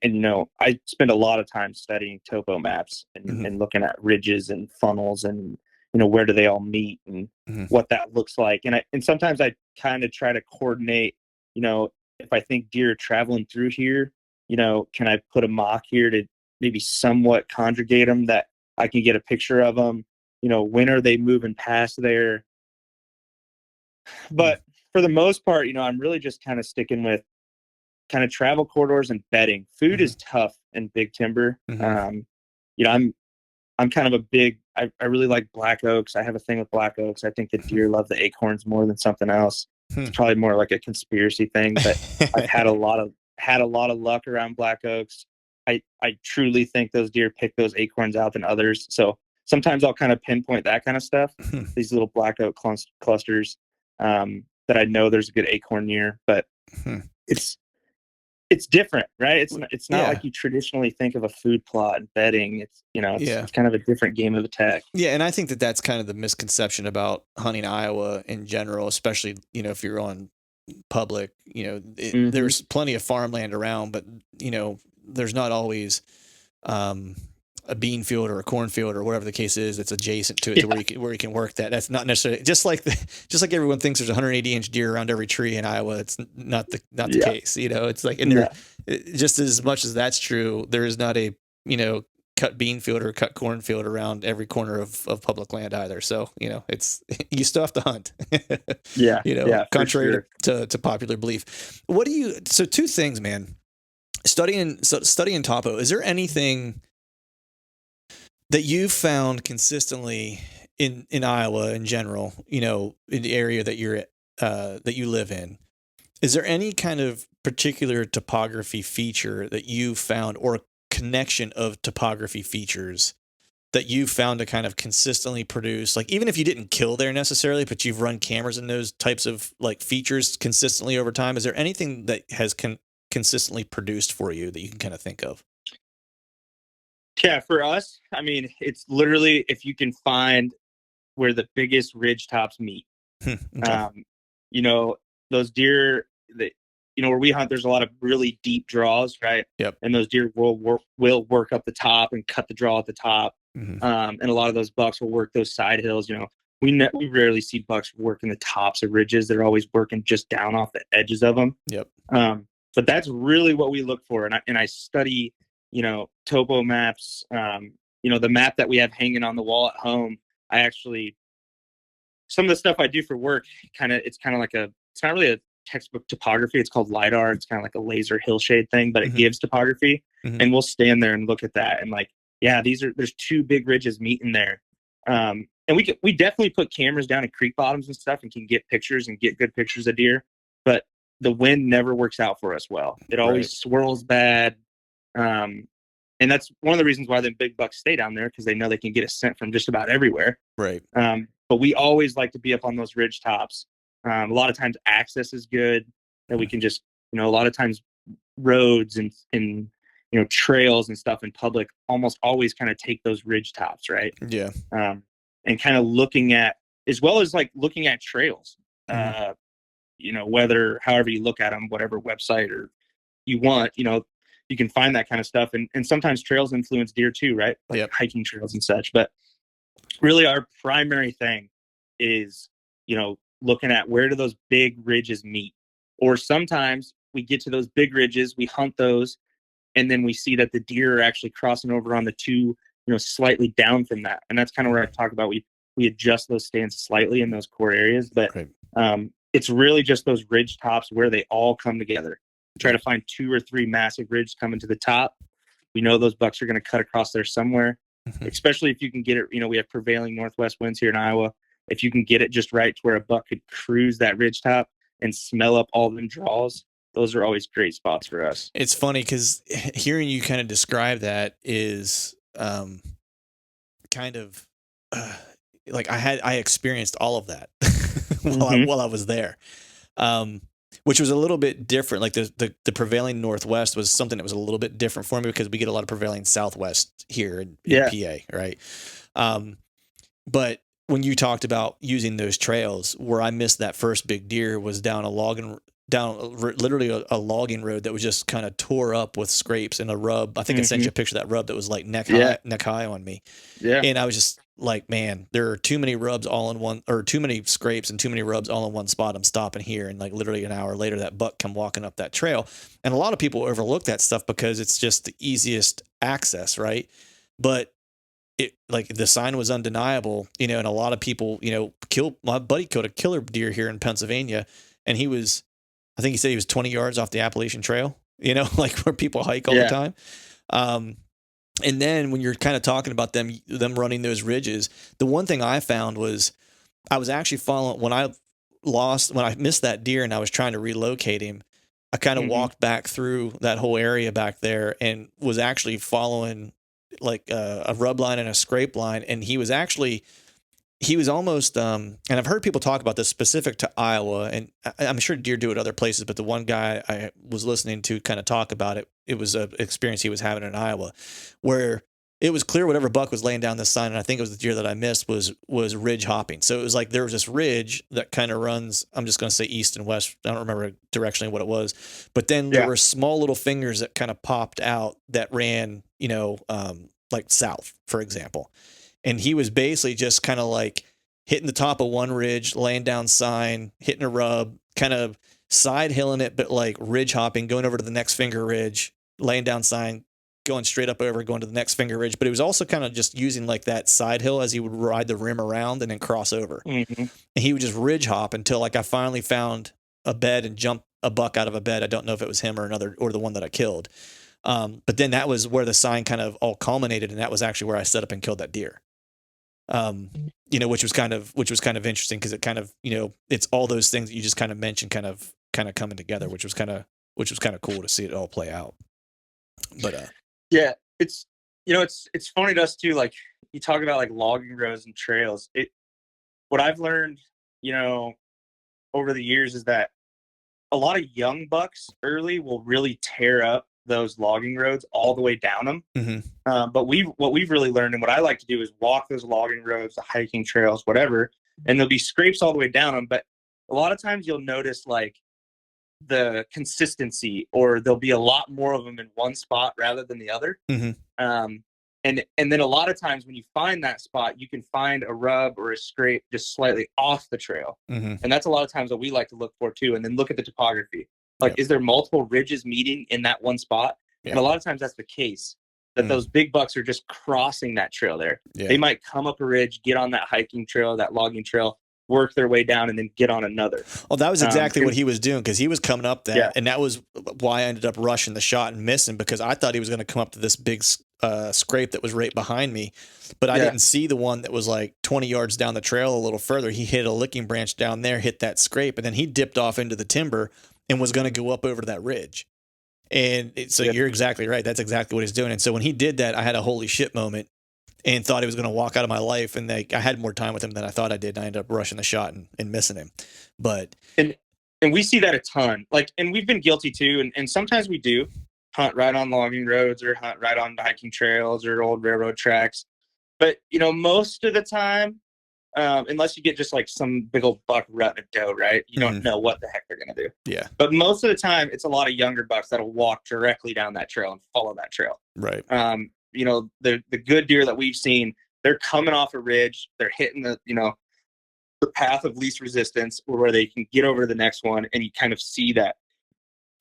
I spend a lot of time studying topo maps and looking at ridges and funnels and, where do they all meet and what that looks like. And sometimes I kind of try to coordinate, if I think deer are traveling through here, can I put a mock here to maybe somewhat conjugate them that I can get a picture of them? When are they moving past there? But for the most part, I'm really just kind of sticking with kind of travel corridors and bedding. Food is tough in big timber. I'm kind of a big, I really like black oaks. I have a thing with black oaks. I think the deer love the acorns more than something else. It's probably more like a conspiracy thing, but I've had a lot of luck around black oaks. I truly think those deer pick those acorns out than others. So sometimes I'll kind of pinpoint that kind of stuff, these little black oak clusters, that I know there's a good acorn near, but it's different, right? It's not like you traditionally think of a food plot and bedding. It's kind of a different game of attack. Yeah, and I think that that's kind of the misconception about hunting Iowa in general, especially if you're on public. There's plenty of farmland around, but there's not always a bean field or a cornfield or whatever the case is that's adjacent to it, to where you can work that. That's not necessarily just like everyone thinks there's a 180-inch deer around every tree in Iowa. It's not the case. It's like, and there, just as much as that's true, there is not a cut bean field or cut cornfield around every corner of public land either. So it's you still have to hunt. Contrary to popular belief. So two things, man. Studying topo. Is there anything that you've found consistently in Iowa in general, in the area that you live in? Is there any kind of particular topography feature that you found, or connection of topography features that you found to kind of consistently produce, like even if you didn't kill there necessarily, but you've run cameras in those types of like features consistently over time? Is there anything that has consistently produced for you that you can kind of think of? Yeah, for us, I mean, it's literally if you can find where the biggest ridge tops meet. Okay. Those deer that where we hunt, there's a lot of really deep draws, right? Yep. And those deer will work up the top and cut the draw at the top. And a lot of those bucks will work those side hills. We rarely see bucks working the tops of ridges. They're always working just down off the edges of them. Yep. But that's really what we look for. And I study, topo maps. The map that we have hanging on the wall at home. Some of the stuff I do for work, it's not really a textbook topography. It's called LiDAR. It's kind of like a laser hillshade thing, but it gives topography. And we'll stand there and look at that and there's two big ridges meeting there. And we definitely put cameras down at creek bottoms and stuff and can get pictures and get good pictures of deer, but the wind never works out for us well. It always swirls bad. And that's one of the reasons why the big bucks stay down there, because they know they can get a scent from just about everywhere. Right. But we always like to be up on those ridge tops. A lot of times access is good, that we can just, a lot of times roads and trails and stuff in public almost always kind of take those ridge tops, right? Yeah. And kind of looking at, as well as like looking at trails, whether, however you look at them, whatever website or you want, you can find that kind of stuff. And sometimes trails influence deer too, right? Like hiking trails and such. But really our primary thing is, looking at where do those big ridges meet. Or sometimes we get to those big ridges, we hunt those, and then we see that the deer are actually crossing over on the two, slightly down from that. And that's kind of where I talk about we adjust those stands slightly in those core areas. But it's really just those ridge tops where they all come together. Try to find 2 or 3 massive ridges coming to the top. We know those bucks are going to cut across there somewhere, especially if you can get it. We have prevailing northwest winds here in Iowa. If you can get it just right to where a buck could cruise that ridge top and smell up all them draws, those are always great spots for us. It's funny because hearing you kind of describe that is kind of like I experienced all of that while I was there. Which was a little bit different. Like the prevailing northwest was something that was a little bit different for me, because we get a lot of prevailing southwest here in PA, right? But when you talked about using those trails, where I missed that first big deer was down literally a logging road that was just kind of tore up with scrapes and a rub. I think I sent you a picture of that rub that was like neck high on me. Yeah. And I was just like, man, there are too many rubs all in one, or too many scrapes and too many rubs all in one spot. I'm stopping here. And like literally an hour later, that buck come walking up that trail. And a lot of people overlook that stuff because it's just the easiest access. Right. But it, like, the sign was undeniable, and a lot of people, my buddy killed a killer deer here in Pennsylvania, and I think he said he was 20 yards off the Appalachian Trail, like where people hike all the time. And then when you're kind of talking about them running those ridges, the one thing I found was I was actually following when I missed that deer and I was trying to relocate him. I kind of walked back through that whole area back there and was actually following like a rub line and a scrape line. And he was almost, and I've heard people talk about this specific to Iowa, and I'm sure deer do it other places, but the one guy I was listening to kind of talk about it, it was an experience he was having in Iowa where it was clear whatever buck was laying down this sign, and I think it was the deer that I missed, was ridge hopping. So it was like there was this ridge that kind of runs, I'm just going to say east and west. I don't remember directionally what it was, but then there were small little fingers that kind of popped out that ran, like south, for example. And he was basically just kind of like hitting the top of one ridge, laying down sign, hitting a rub, kind of side hilling it, but like ridge hopping, going over to the next finger ridge, laying down sign, going straight up over, going to the next finger ridge. But it was also kind of just using like that side hill as he would ride the rim around and then cross over. And he would just ridge hop until like I finally found a bed and jumped a buck out of a bed. I don't know if it was him or the one that I killed. But then that was where the sign kind of all culminated. And that was actually where I set up and killed that deer. Which was kind of interesting because it kind of, it's all those things that you just kind of mentioned kind of coming together, which was kind of cool to see it all play out. But yeah, it's funny to us too. Like you talk about like logging roads and trails. What I've learned, over the years is that a lot of young bucks early will really tear up those logging roads all the way down them. But what we've really learned, and what I like to do, is walk those logging roads, the hiking trails, whatever, and there'll be scrapes all the way down them. But a lot of times you'll notice like the consistency, or there'll be a lot more of them in one spot rather than the other. And then a lot of times when you find that spot, you can find a rub or a scrape just slightly off the trail. And that's a lot of times what we like to look for too. And then look at the topography. Like, is there multiple ridges meeting in that one spot? And a lot of times that's the case, that those big bucks are just crossing that trail there. They might come up a ridge, get on that hiking trail, that logging trail, work their way down, and then get on another. Well, that was exactly what he was doing, because he was coming up that. And that was why I ended up rushing the shot and missing, because I thought he was going to come up to this big scrape that was right behind me. But I didn't see the one that was like 20 yards down the trail a little further. He hit a licking branch down there, hit that scrape, and then he dipped off into the timber and was going to go up over to that ridge. And so you're exactly right. That's exactly what he's doing. And so when he did that, I had a holy shit moment and thought he was going to walk out of my life. And I had more time with him than I thought I did. And I ended up rushing the shot and missing him. But and we see that a ton. Like, and we've been guilty too. And sometimes we do hunt right on logging roads or hunt right on hiking trails or old railroad tracks. But most of the time, unless you get just like some big old buck rutting a doe, right? You don't know what the heck they're going to do. Yeah. But most of the time, it's a lot of younger bucks that'll walk directly down that trail and follow that trail. Right. The good deer that we've seen, they're coming off a ridge. They're hitting the path of least resistance, where they can get over to the next one, and you kind of see that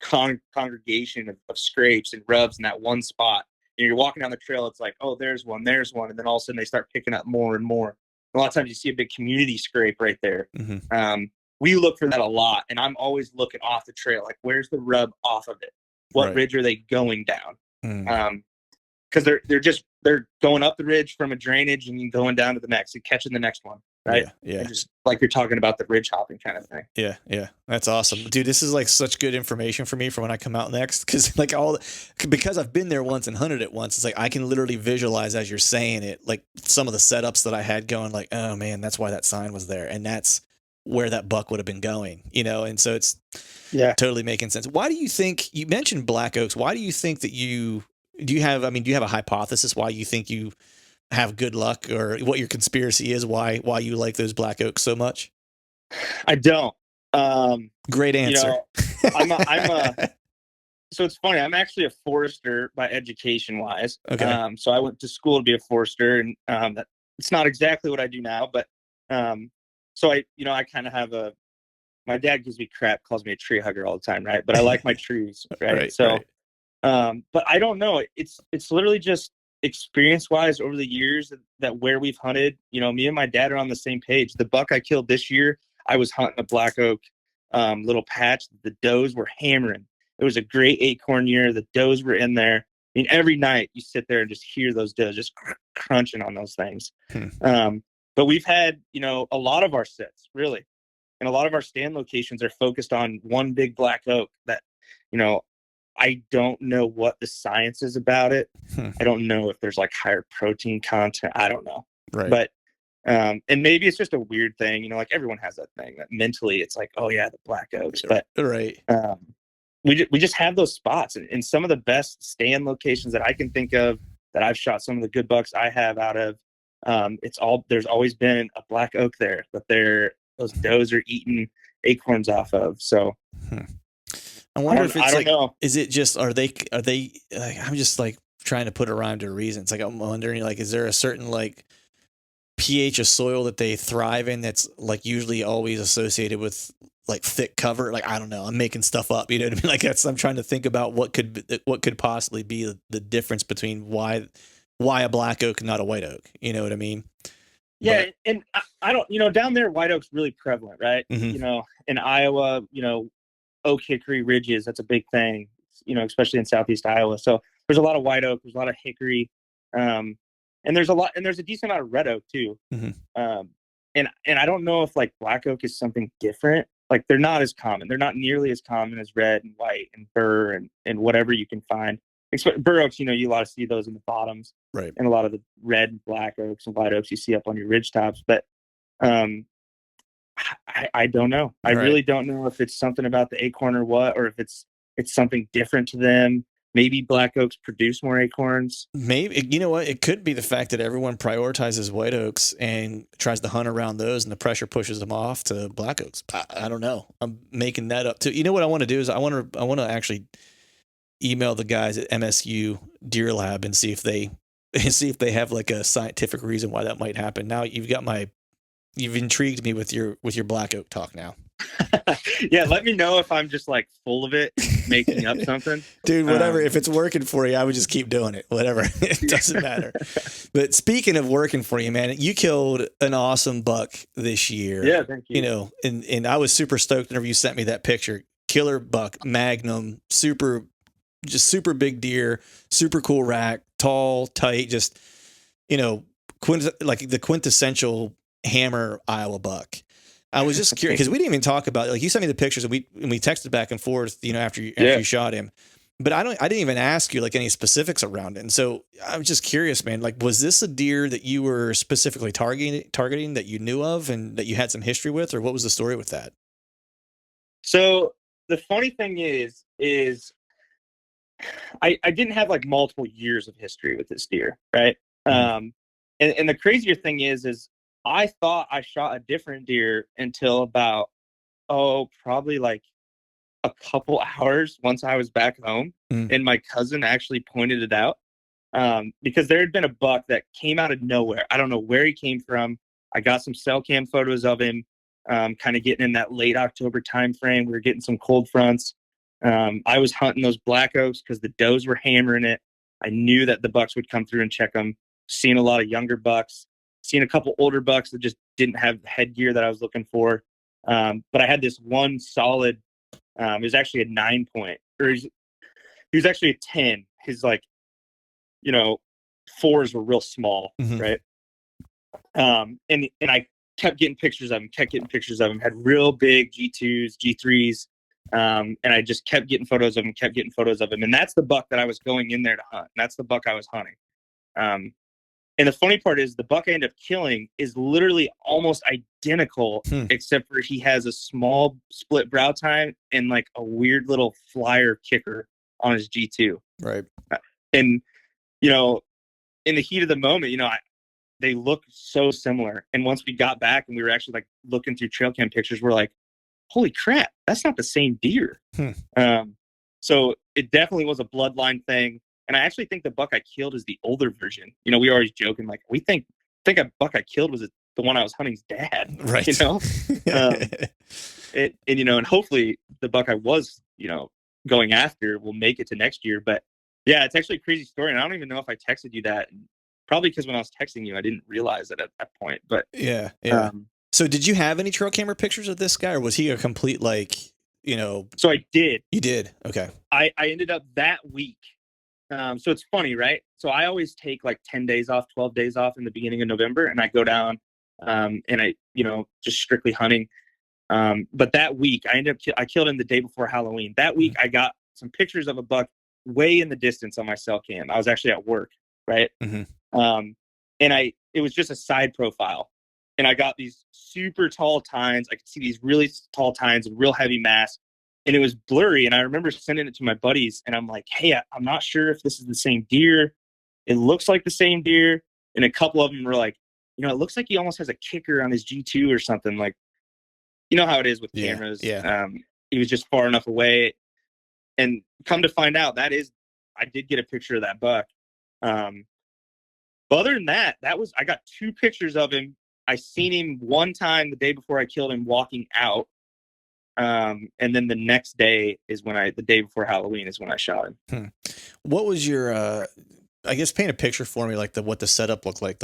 congregation of scrapes and rubs in that one spot. And you're walking down the trail, it's like, oh, there's one. And then all of a sudden they start picking up more and more. A lot of times you see a big community scrape right there. We look for that a lot, and I'm always looking off the trail, like, where's the rub off of it? What ridge are they going down? Because they're going up the ridge from a drainage and going down to the next and catching the next one, right? Yeah. And just like you're talking about the ridge hopping kind of thing. Yeah. That's awesome, dude. This is like such good information for me for when I come out next, because because I've been there once and hunted it once. It's like I can literally visualize as you're saying it, like some of the setups that I had going, like, oh man, that's why that sign was there, and that's where that buck would have been going, and so it's totally making sense. Why do you think you mentioned black oaks? Why do you think that do you have a hypothesis why you think you have good luck, or what your conspiracy is, why you like those black oaks so much? I don't. Great answer. So it's funny. I'm actually a forester by education wise. Okay. So I went to school to be a forester, and it's not exactly what I do now, but so I kind of have my dad gives me crap, calls me a tree hugger all the time, right? But I like my trees, right? But I don't know. It's literally just experience wise over the years that where we've hunted, me and my dad are on the same page. The buck I killed this year, I was hunting a black oak little patch. The does were hammering. It was a great acorn year. The does were in there. mean, every night you sit there and just hear those does just crunching on those things. But we've had, a lot of our sits, really. And a lot of our stand locations are focused on one big black oak that, I don't know what the science is about it. I don't know if there's like higher protein content. I don't know. Right. But, and maybe it's just a weird thing, like everyone has that thing that mentally it's like, oh yeah, the black oaks. But right. We just have those spots, and some of the best stand locations that I can think of that I've shot some of the good bucks I have out of. There's always been a black oak there that those does are eating acorns off of. So I wonder if it's I don't know. Is it just, are they, I'm just like trying to put a rhyme to a reason. It's like, I'm wondering, like, is there a certain like pH of soil that they thrive in that's like usually always associated with like thick cover? Like, I don't know, I'm making stuff up, you know what I mean? Like, I'm trying to think about what could possibly be the difference between why a black oak and not a white oak, you know what I mean? Yeah. And I don't, down there, white oak's really prevalent, right? Mm-hmm. In Iowa, oak hickory ridges, that's a big thing, especially in Southeast Iowa. So there's a lot of white oak, there's a lot of hickory, and there's a decent amount of red oak too. Mm-hmm. And I don't know if like black oak is something different. Like they're not as common. They're not nearly as common as red and white and burr and whatever you can find. Burr oaks, you a lot of see those in the bottoms, right? And a lot of the red and black oaks and white oaks you see up on your ridge tops. But I don't know. I really don't know if it's something about the acorn or what, or if it's something different to them. Maybe black oaks produce more acorns. Maybe, you know what? It could be the fact that everyone prioritizes white oaks and tries to hunt around those, and the pressure pushes them off to black oaks. I don't know. I'm making that up too. You know what I want to do is I want to actually email the guys at MSU Deer Lab and see if they have like a scientific reason why that might happen. Now you've intrigued me with your black oak talk now. Yeah, let me know if I'm just like full of it, making up something. Dude, whatever. If it's working for you, I would just keep doing it. Whatever. It doesn't matter. But speaking of working for you, man, you killed an awesome buck this year. Yeah, thank you. And I was super stoked whenever you sent me that picture. Killer buck, magnum, super big deer, super cool rack, tall, tight, just, like the quintessential hammer Iowa buck. I was just curious because we didn't even talk about it. Like, you sent me the pictures and we texted back and forth, after you shot him, but I didn't even ask you like any specifics around it. And so I'm just curious, man, like, was this a deer that you were specifically targeting that you knew of and that you had some history with, or what was the story with that? So the funny thing is I didn't have like multiple years of history with this deer. Right. And the crazier thing is I thought I shot a different deer until about, probably like a couple hours once I was back home. And my cousin actually pointed it out, because there had been a buck that came out of nowhere. I don't know where he came from. I got some cell cam photos of him, kind of getting in that late October time frame. We were getting some cold fronts. I was hunting those black oaks because the does were hammering it. I knew that the bucks would come through and check them. Seeing a lot of younger bucks. Seen a couple older bucks that just didn't have the headgear that I was looking for. But I had this one solid, it was actually a 9 point, or he was actually a 10. His fours were real small. Mm-hmm. Right. And I kept getting pictures of him, had real big G2s, G3s. And I just kept getting photos of him. And that's the buck that I was going in there to hunt. And that's the buck I was hunting. And the funny part is the buck I ended up killing is literally almost identical, except for he has a small split brow tine and like a weird little flyer kicker on his G2. Right. And, in the heat of the moment, they look so similar. And once we got back and we were actually like looking through trail cam pictures, we're like, holy crap, that's not the same deer. So it definitely was a bloodline thing. And I actually think the buck I killed is the older version. We were always joking, like, we think a buck I killed was the one I was hunting's dad. Right. And hopefully the buck I was, going after will make it to next year. But yeah, it's actually a crazy story. And I don't even know if I texted you that. Probably because when I was texting you, I didn't realize it at that point. But yeah. So did you have any trail camera pictures of this guy, or was he a complete, like, So I did. You did? Okay. I ended up that week So it's funny, right? So I always take like 10 days off, 12 days off in the beginning of November, and I go down and I, just strictly hunting. But that week I killed him the day before Halloween. That week I got some pictures of a buck way in the distance on my cell cam. I was actually at work, right? Mm-hmm. And it was just a side profile. And I got these super tall tines. I could see these really tall tines and real heavy mass. And it was blurry. And I remember sending it to my buddies. And I'm like, hey, I'm not sure if this is the same deer. It looks like the same deer. And a couple of them were like, it looks like he almost has a kicker on his G2 or something. Like, you know how it is with cameras. Yeah. He was just far enough away. And come to find out, I did get a picture of that buck. But other than that, I got 2 pictures of him. I seen him one time the day before I killed him walking out. And then the next day is the day before Halloween is when I shot him. What was your, I guess paint a picture for me, like what the setup looked like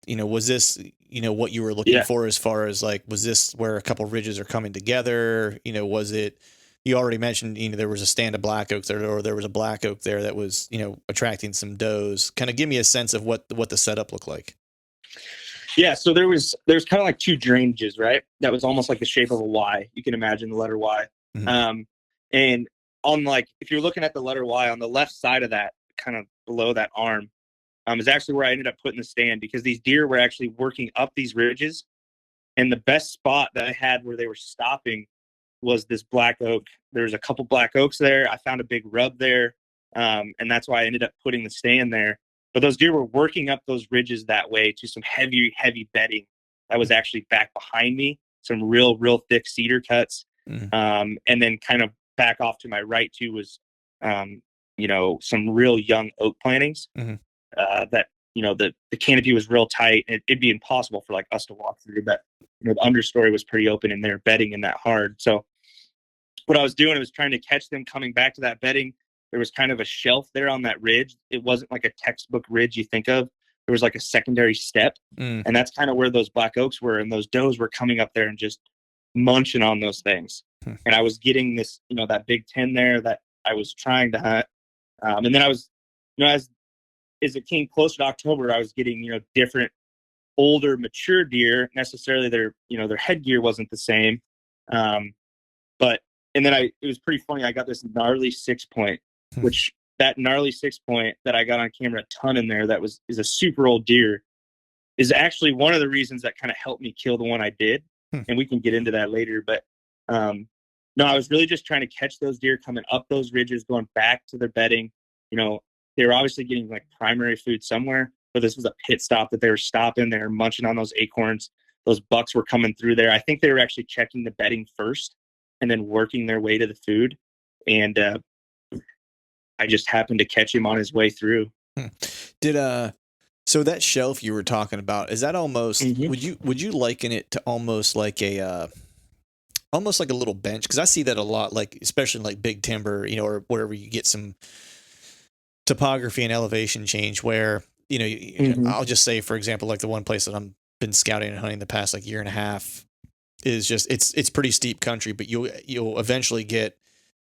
was this, what you were looking for as far as like, was this where a couple ridges are coming together? Was it, you already mentioned, there was a stand of black oaks there, or there was a black oak there that was, attracting some does. Kind of give me a sense of what the setup looked like. Yeah. So there's kind of like 2 drainages, right? That was almost like the shape of a Y. You can imagine the letter Y. Mm-hmm. And on if you're looking at the letter Y on the left side of that, kind of below that arm, is actually where I ended up putting the stand, because these deer were actually working up these ridges. And the best spot that I had where they were stopping was this black oak. There's a couple black oaks there. I found a big rub there. And that's why I ended up putting the stand there. But those deer were working up those ridges that way to some heavy, heavy bedding that was actually back behind me. Some real, real thick cedar cuts. Mm-hmm. And then kind of back off to my right too was, some real young oak plantings. Mm-hmm. That the canopy was real tight. It'd be impossible for us to walk through, but the understory was pretty open and they're bedding in that hard. So what I was doing was trying to catch them coming back to that bedding. There was kind of a shelf there on that ridge. It wasn't like a textbook ridge you think of. There was like a secondary step, and that's kind of where those black oaks were, and those does were coming up there and just munching on those things. And I was getting this, that big 10 there that I was trying to hunt. And then I was, as it came closer to October, I was getting, different older mature deer. Necessarily their headgear wasn't the same. And then it was pretty funny. I got this gnarly 6-point, which that gnarly 6-point that I got on camera a ton in there, is a super old deer, is actually one of the reasons that kind of helped me kill the one I did. And we can get into that later. But no, I was really just trying to catch those deer coming up those ridges, going back to their bedding. They were obviously getting primary food somewhere, but this was a pit stop that they were stopping. They were munching on those acorns. Those bucks were coming through there. I think they were actually checking the bedding first and then working their way to the food. And I just happened to catch him on his way through. So that shelf you were talking about, is that almost, would you liken it to almost like a little bench? Cause I see that a lot, especially in big timber, or wherever you get some topography and elevation change where, I'll just say, for example, the one place that I'm been scouting and hunting the past year and a half is just, it's pretty steep country, but you'll eventually get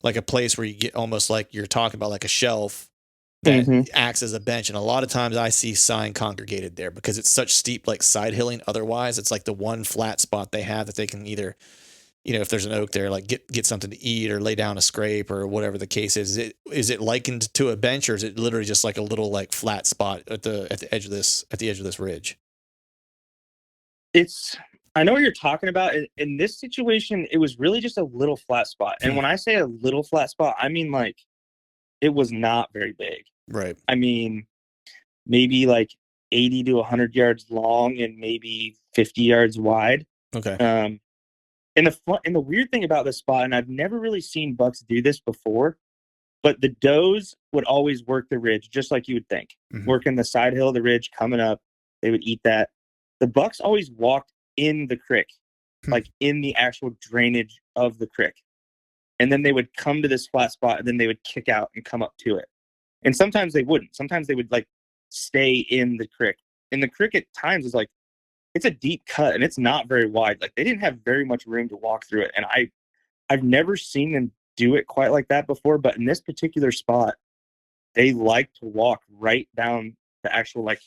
a place where you get almost you're talking about a shelf that acts as a bench. And a lot of times I see sign congregated there because it's such steep, side hilling. Otherwise it's the one flat spot they have that they can either, if there's an oak there, get something to eat or lay down a scrape or whatever the case is. Is it likened to a bench, or is it literally just a little flat spot at the edge of this ridge? I know what you're talking about. In this situation, it was really just a little flat spot. And when I say a little flat spot, I mean it was not very big. Right. I mean, maybe 80 to 100 yards long and maybe 50 yards wide. Okay. And the weird thing about this spot, and I've never really seen bucks do this before, but the does would always work the ridge just like you would think. Working the side hill of the ridge, coming up, they would eat that. The bucks always walked in the creek, in the actual drainage of the creek. And then they would come to this flat spot, and then they would kick out and come up to it. And sometimes they wouldn't. Sometimes they would stay in the creek. And the creek at times is it's a deep cut and it's not very wide. They didn't have very much room to walk through it. And I've never seen them do it quite like that before. But in this particular spot, they like to walk right down the actual like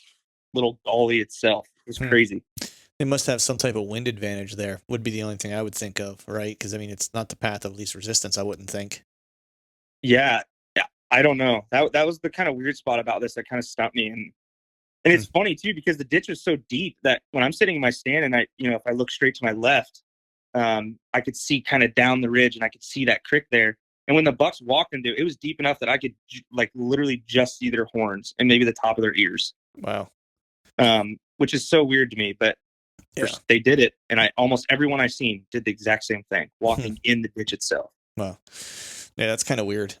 little gully itself. It's crazy. They must have some type of wind advantage there, would be the only thing I would think of, right? Because, I mean, it's not the path of least resistance, I wouldn't think. Yeah. Yeah. I don't know. That was the kind of weird spot about this that kind of stumped me. And it's funny too, because the ditch was so deep that when I'm sitting in my stand and if I look straight to my left, I could see kind of down the ridge and I could see that creek there. And when the bucks walked into it, it was deep enough that I could like literally just see their horns and maybe the top of their ears. Wow. Which is so weird to me, but they did it. And almost everyone I seen did the exact same thing, walking in the ditch itself. Wow. Yeah, that's kind of weird.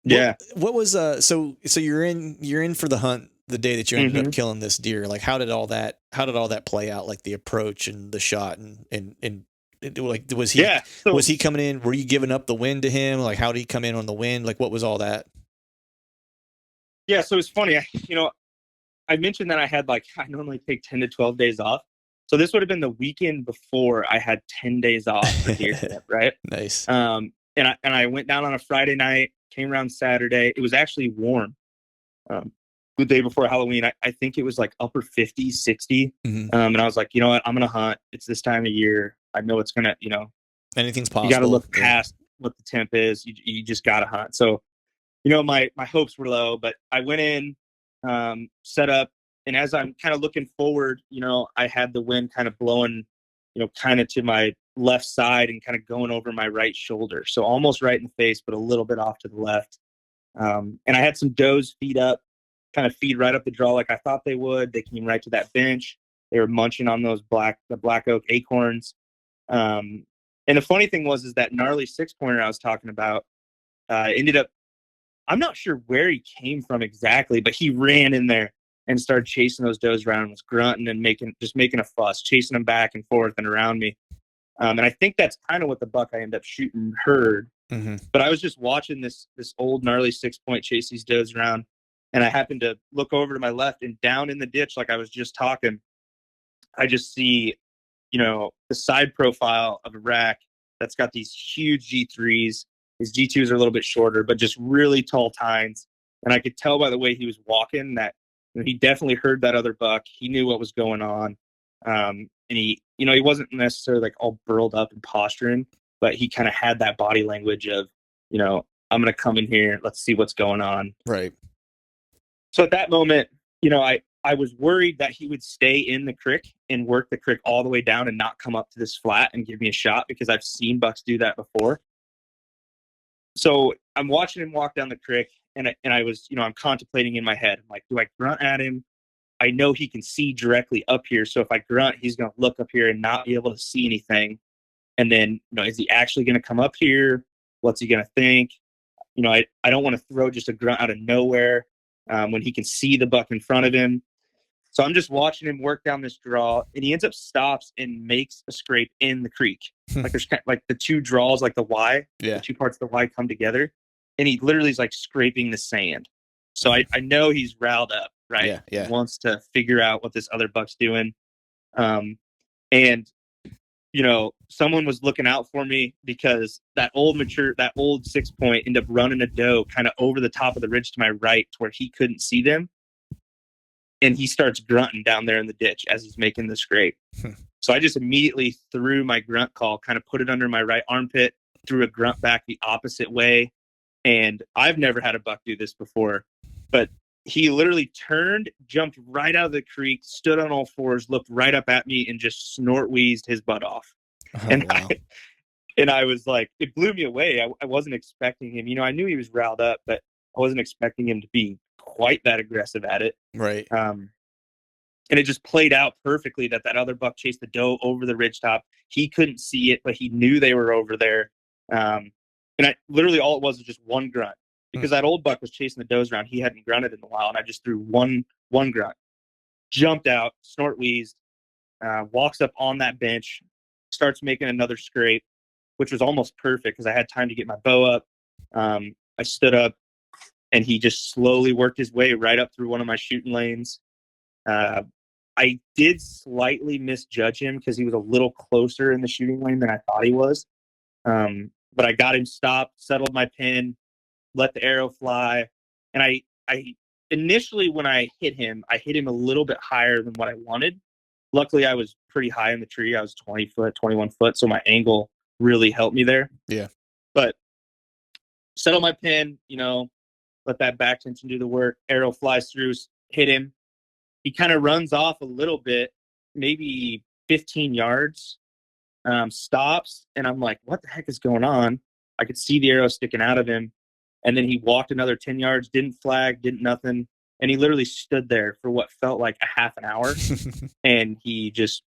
Yeah. What was so you're in for the hunt the day that you ended up killing this deer. Like how did all that play out? Like the approach and the shot and like was he coming in? Were you giving up the wind to him? Like how did he come in on the wind? Like what was all that? Yeah, so it's funny. I mentioned that I normally take 10 to 12 days off. So this would have been the weekend before I had 10 days off for deer camp, right? Nice. And I went down on a Friday night, came around Saturday. It was actually warm. The day before Halloween, I think it was like upper 50, 60. And I was like, you know what? I'm going to hunt. It's this time of year. I know it's going to, anything's possible. You got to look past what the temp is. You just got to hunt. So, my hopes were low, but I went in, set up. And as I'm kind of looking forward, I had the wind kind of blowing, kind of to my left side and kind of going over my right shoulder. So almost right in the face, but a little bit off to the left. And I had some does feed right up the draw like I thought they would. They came right to that bench. They were munching on those black oak acorns. And the funny thing is that gnarly 6-pointer I was talking about ended up, I'm not sure where he came from exactly, but he ran in there and started chasing those does around, was grunting and making a fuss, chasing them back and forth and around me. And I think that's kind of what the buck I ended up shooting heard. But I was just watching this old gnarly 6-point chase these does around. And I happened to look over to my left and down in the ditch, like I was just talking, I just see, the side profile of a rack that's got these huge G3s. His G2s are a little bit shorter, but just really tall tines. And I could tell by the way he was walking that he definitely heard that other buck. He knew what was going on. And he wasn't necessarily like all burled up and posturing, but he kind of had that body language of, I'm going to come in here. Let's see what's going on. Right. So at that moment, I was worried that he would stay in the creek and work the creek all the way down and not come up to this flat and give me a shot, because I've seen bucks do that before. So I'm watching him walk down the creek, and I was, I'm contemplating in my head. I'm like, do I grunt at him? I know he can see directly up here. So if I grunt, he's going to look up here and not be able to see anything. And then, is he actually going to come up here? What's he going to think? I don't want to throw just a grunt out of nowhere when he can see the buck in front of him. So I'm just watching him work down this draw, and he ends up stops and makes a scrape in the creek. Like there's kind of like the two draws, like the Y, the two parts of the Y come together, and he literally is like scraping the sand. So I know he's riled up, right? Yeah. He wants to figure out what this other buck's doing. And someone was looking out for me, because that old 6-point ended up running a doe kind of over the top of the ridge to my right to where he couldn't see them. And he starts grunting down there in the ditch as he's making the scrape. So I just immediately threw my grunt call, kind of put it under my right armpit, threw a grunt back the opposite way. And I've never had a buck do this before, but he literally turned, jumped right out of the creek, stood on all fours, looked right up at me, and just snort wheezed his butt off. Wow. I was like, it blew me away. I wasn't expecting him. I knew he was riled up, but I wasn't expecting him to be quite that aggressive at it. Right. And it just played out perfectly that other buck chased the doe over the ridgetop. He couldn't see it, but he knew they were over there. And literally all it was just one grunt, because that old buck was chasing the does around. He hadn't grunted in a while, and I just threw one grunt, jumped out, snort wheezed, walks up on that bench, starts making another scrape, which was almost perfect because I had time to get my bow up. I stood up, and he just slowly worked his way right up through one of my shooting lanes. I did slightly misjudge him because he was a little closer in the shooting lane than I thought he was. But I got him stopped, settled my pin, let the arrow fly. And I initially when I hit him a little bit higher than what I wanted. Luckily, I was pretty high in the tree. I was 20 foot, 21 foot, so my angle really helped me there. Yeah. But settle my pin, let that back tension do the work. Arrow flies through, hit him. He kind of runs off a little bit, maybe 15 yards, stops, and I'm like, what the heck is going on? I could see the arrow sticking out of him. And then he walked another 10 yards, didn't flag, didn't nothing. And he literally stood there for what felt like a half an hour. And he just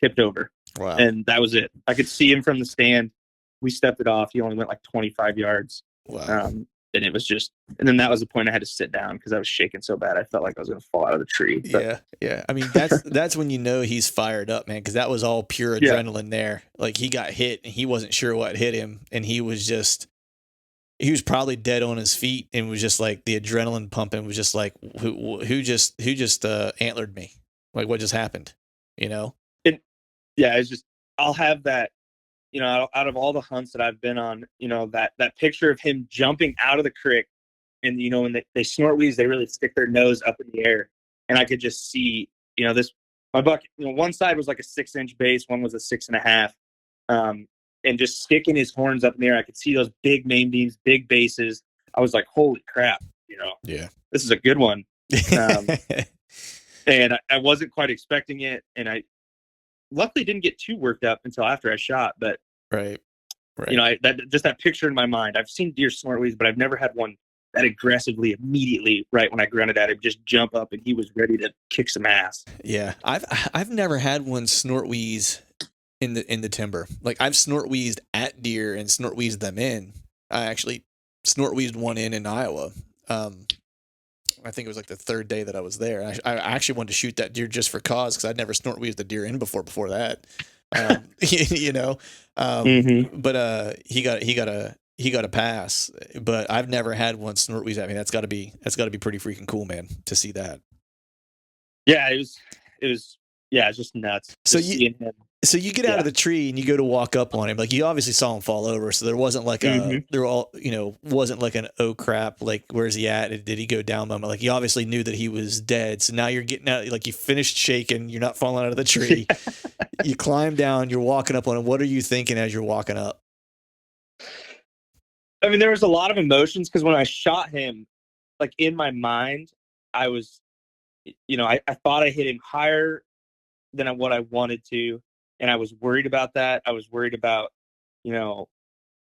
tipped over. Wow. And that was it. I could see him from the stand. We stepped it off. He only went like 25 yards. Wow. And it was just, and then that was the point I had to sit down because I was shaking so bad. I felt like I was going to fall out of the tree. But, yeah. I mean, that's when you know he's fired up, man, because that was all pure adrenaline there. Like he got hit and he wasn't sure what hit him. And he was probably dead on his feet and was just like the adrenaline pumping was just like, who just antlered me? Like what just happened? It's just, I'll have that, out of all the hunts that I've been on, that picture of him jumping out of the creek and, when they snort wheeze, they really stick their nose up in the air. And I could just see, my buck, one side was like a 6-inch base. One was a 6.5. And just sticking his horns up in the air. I could see those big main beams, big bases. I was like, holy crap, this is a good one. And I wasn't quite expecting it. And I luckily didn't get too worked up until after I shot. But, right. That picture in my mind, I've seen deer snort wheeze, but I've never had one that aggressively immediately right when I grunted at him, just jump up and he was ready to kick some ass. Yeah. I've never had one snort wheeze in the timber. Like I've snort wheezed at deer and snort wheezed them in. I actually snort wheezed one in Iowa. I think it was like the third day that I was there. I actually wanted to shoot that deer just for cause because I'd never snort wheezed a deer in before that. But he got a pass, but I've never had one snort wheeze at me. That's got to be pretty freaking cool, man, to see that. Yeah, it was it's just nuts. So you get out of the tree and you go to walk up on him. Like you obviously saw him fall over, so there wasn't like wasn't like an oh crap, like where's he at? Did he go down moment? Like you obviously knew that he was dead. So now you're getting out, like you finished shaking, you're not falling out of the tree. You climb down, you're walking up on him. What are you thinking as you're walking up? I mean, there was a lot of emotions because when I shot him, like in my mind, I was, I thought I hit him higher than what I wanted to. And I was worried about that. I was worried about,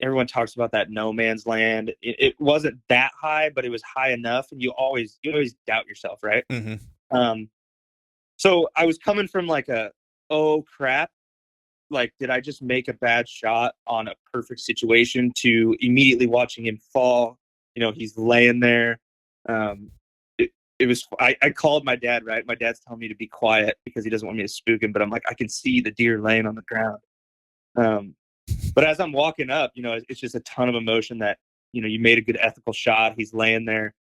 everyone talks about that no man's land. It wasn't that high, but it was high enough. And you always doubt yourself, right? Mm-hmm. So I was coming from like oh crap. Like, did I just make a bad shot on a perfect situation to immediately watching him fall? He's laying there. It was, I called my dad, right? My dad's telling me to be quiet because he doesn't want me to spook him, but I'm like, I can see the deer laying on the ground. But as I'm walking up, it's just a ton of emotion that, you made a good ethical shot. He's laying there.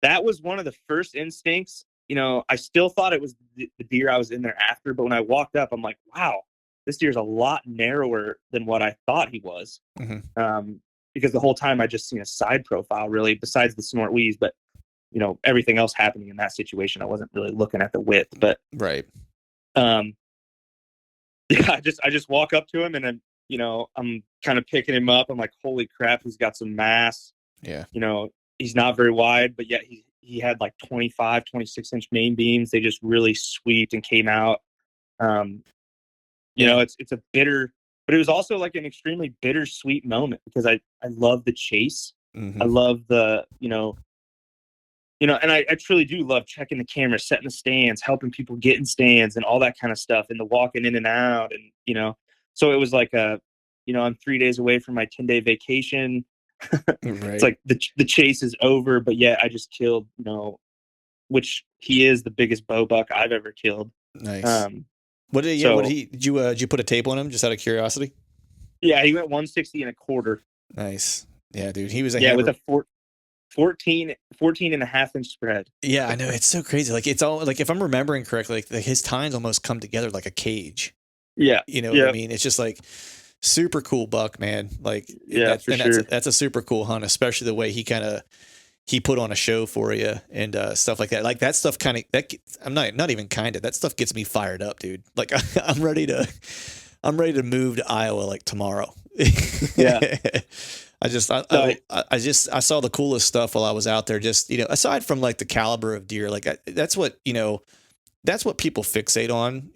That was one of the first instincts. I still thought it was the deer I was in there after, but when I walked up, I'm like, wow, this deer's a lot narrower than what I thought he was. Mm-hmm. Because the whole time I just seen a side profile really, besides the snort wheeze, but everything else happening in that situation, I wasn't really looking at the width, but right. I just walk up to him and then, I'm kind of picking him up. I'm like, holy crap, he's got some mass. Yeah. He's not very wide, but yet he had like 25, 26-inch main beams. They just really sweeped and came out. It's a bitter, but it was also like an extremely bittersweet moment because I love the chase. Mm-hmm. I love the, and I truly do love checking the camera, setting the stands, helping people get in stands and all that kind of stuff and the walking in and out. And, so it was like I'm 3 days away from my 10-day vacation. Right. It's like the chase is over, but yet I just killed, which he is the biggest bow buck I've ever killed. Nice. Did you put a tape on him just out of curiosity? Yeah, he went 160 and a quarter. Nice. Yeah, dude. He was with a 14 and a half inch spread. Yeah, I know. It's so crazy. Like it's all like, if I'm remembering correctly, like his tines almost come together like a cage. Yeah. What I mean? It's just like super cool buck, man. Like, yeah, that's a super cool hunt, especially the way he kind of, he put on a show for you and stuff like that. Like that stuff kind of I'm not even kind of that stuff gets me fired up, dude. Like I'm ready to move to Iowa like tomorrow. Yeah. I saw the coolest stuff while I was out there. Just, aside from like the caliber of deer, like that's what people fixate on,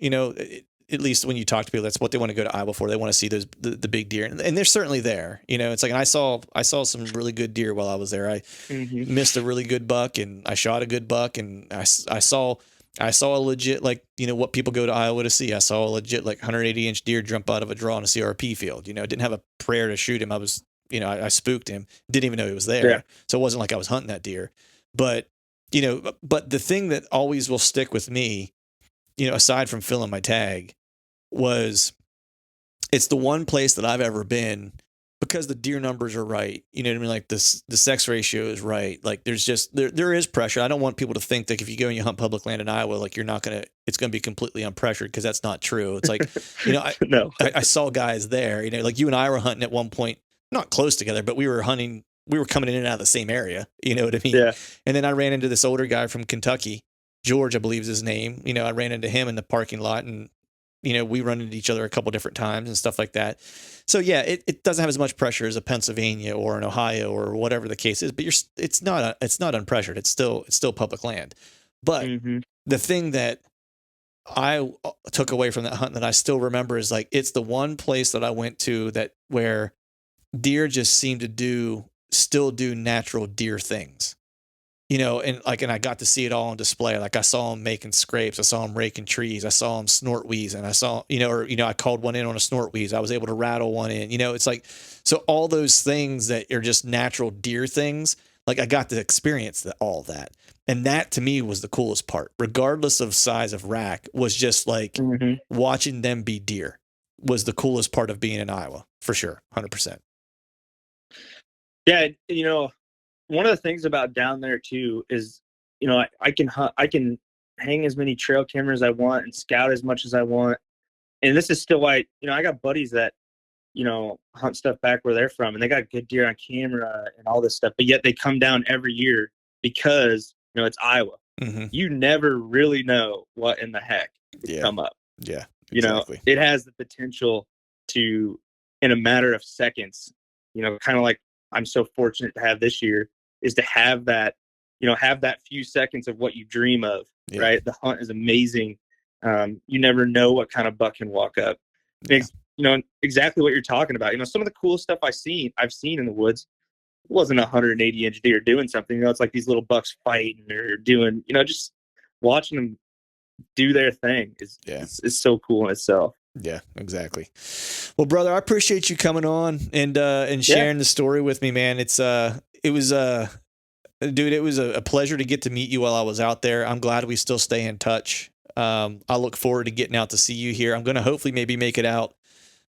at least when you talk to people, that's what they want to go to Iowa for. They want to see the big deer, and they're certainly there. It's like, and I saw some really good deer while I was there. I missed a really good buck, and I shot a good buck, and I saw a legit, like, what people go to Iowa to see. I saw a legit like 180-inch deer jump out of a draw in a CRP field. Didn't have a prayer to shoot him. I was, I spooked him. Didn't even know he was there. Yeah. So it wasn't like I was hunting that deer. But the thing that always will stick with me, aside from filling my tag, was it's the one place that I've ever been because the deer numbers are right. You know what I mean? Like the sex ratio is right. Like there's just, there is pressure. I don't want people to think that if you go and you hunt public land in Iowa, like it's going to be completely unpressured, because that's not true. It's like, No. I saw guys there, like you and I were hunting at one point, not close together, but we were coming in and out of the same area. You know what I mean? Yeah. And then I ran into this older guy from Kentucky, George, I believe is his name. I ran into him in the parking lot, and we run into each other a couple different times and stuff like that. So yeah, it doesn't have as much pressure as a Pennsylvania or an Ohio or whatever the case is, but it's not unpressured. It's still public land. But the thing that I took away from that hunt that I still remember is, like, it's the one place that I went to where deer just seem to still do natural deer things. And I got to see it all on display. Like I saw him making scrapes. I saw him raking trees. I saw him snort wheeze. And I saw, I called one in on a snort wheeze. I was able to rattle one in, it's like, so all those things that are just natural deer things, like I got to experience all that. And that to me was the coolest part, regardless of size of rack, was just like watching them be deer was the coolest part of being in Iowa, for sure. 100%. Yeah. One of the things about down there too is, I can hunt, I can hang as many trail cameras I want and scout as much as I want. And this is still why, I got buddies that, hunt stuff back where they're from, and they got good deer on camera and all this stuff, but yet they come down every year because, it's Iowa. You never really know what in the heck could come up. Yeah, exactly. It has the potential to, in a matter of seconds, kind of like I'm so fortunate to have this year, is to have that, have that few seconds of what you dream of, right? The hunt is amazing. You never know what kind of buck can walk up. Exactly what you're talking about. Some of the coolest stuff I've seen in the woods wasn't a 180-inch deer doing something. It's like these little bucks fighting or doing, just watching them do their thing is so cool in itself. Yeah, exactly. Well, brother, I appreciate you coming on and sharing the story with me, man. It was a pleasure to get to meet you while I was out there. I'm glad we still stay in touch. I look forward to getting out to see you here. I'm going to hopefully maybe make it out,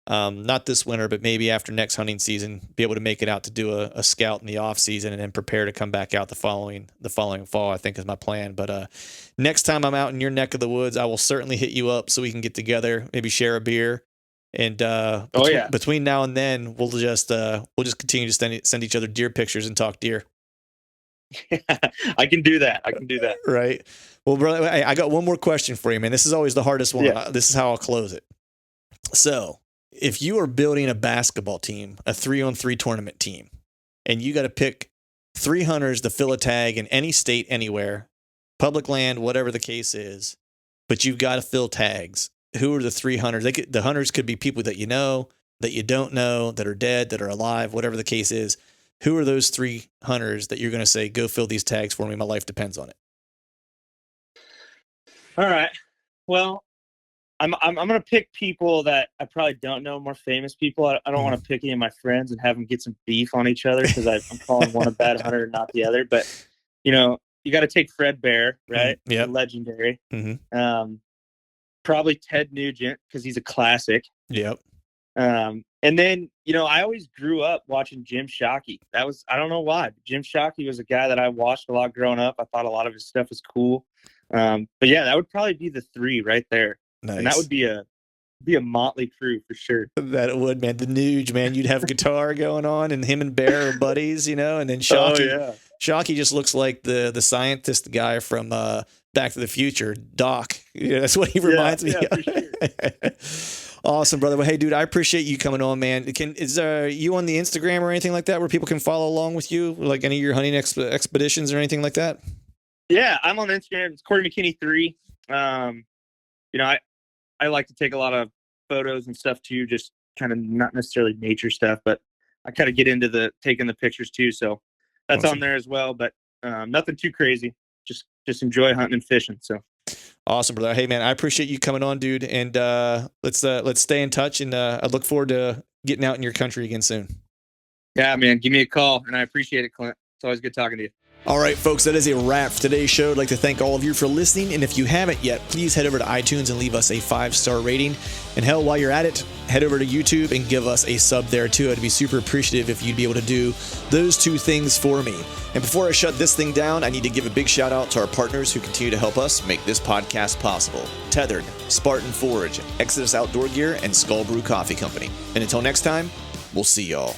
not this winter, but maybe after next hunting season, be able to make it out to do a scout in the off season and then prepare to come back out the following fall, I think is my plan. But next time I'm out in your neck of the woods, I will certainly hit you up so we can get together, maybe share a beer. And between now and then, we'll just continue to send each other deer pictures and talk deer. I can do that. Right. Well, brother, I got one more question for you, man. This is always the hardest one. Yeah. This is how I'll close it. So, if you are building a basketball team, a 3-on-3 tournament team, and you got to pick 3 hunters to fill a tag in any state, anywhere, public land, whatever the case is, but you've got to fill tags, who are the 3 hunters? The hunters could be people that you know, that you don't know, that are dead, that are alive, whatever the case is. Who are those 3 hunters that you're going to say, go fill these tags for me? My life depends on it. All right. Well, I'm going to pick people that I probably don't know, more famous people. I don't want to pick any of my friends and have them get some beef on each other because I'm calling one a bad hunter and not the other. But, you got to take Fred Bear, right? Yeah. Legendary. Probably Ted Nugent because he's a classic. Yep. And then, I always grew up watching Jim Shockey. I don't know why, but Jim Shockey was a guy that I watched a lot growing up. I thought a lot of his stuff was cool. But yeah, that would probably be the 3 right there. Nice. And that would be a motley crew for sure. That it would, man. The Nuge, man. You'd have guitar going on, and him and Bear are buddies, and then Shockey. Oh, yeah. Shockey just looks like the scientist guy from Back to the Future, Doc. Yeah, that's what he reminds me of. For sure. Awesome, brother. Well, hey, dude, I appreciate you coming on, man. Is you on the Instagram or anything like that where people can follow along with you, like any of your hunting expeditions or anything like that? Yeah, I'm on Instagram. It's Corey McKinney 3. I like to take a lot of photos and stuff too, just kind of not necessarily nature stuff, but I kind of get into taking the pictures too. So that's awesome on there as well, but nothing too crazy. Just enjoy hunting and fishing. So awesome, brother. Hey man, I appreciate you coming on, dude. And let's stay in touch, and I look forward to getting out in your country again soon. Yeah, man, give me a call, and I appreciate it, Clint. It's always good talking to you. All right, folks, that is a wrap for today's show. I'd like to thank all of you for listening. And if you haven't yet, please head over to iTunes and leave us a 5-star rating. And hell, while you're at it, head over to YouTube and give us a sub there too. I'd be super appreciative if you'd be able to do those two things for me. And before I shut this thing down, I need to give a big shout out to our partners who continue to help us make this podcast possible. Tethered, Spartan Forage, Exodus Outdoor Gear, and Skull Brew Coffee Company. And until next time, we'll see y'all.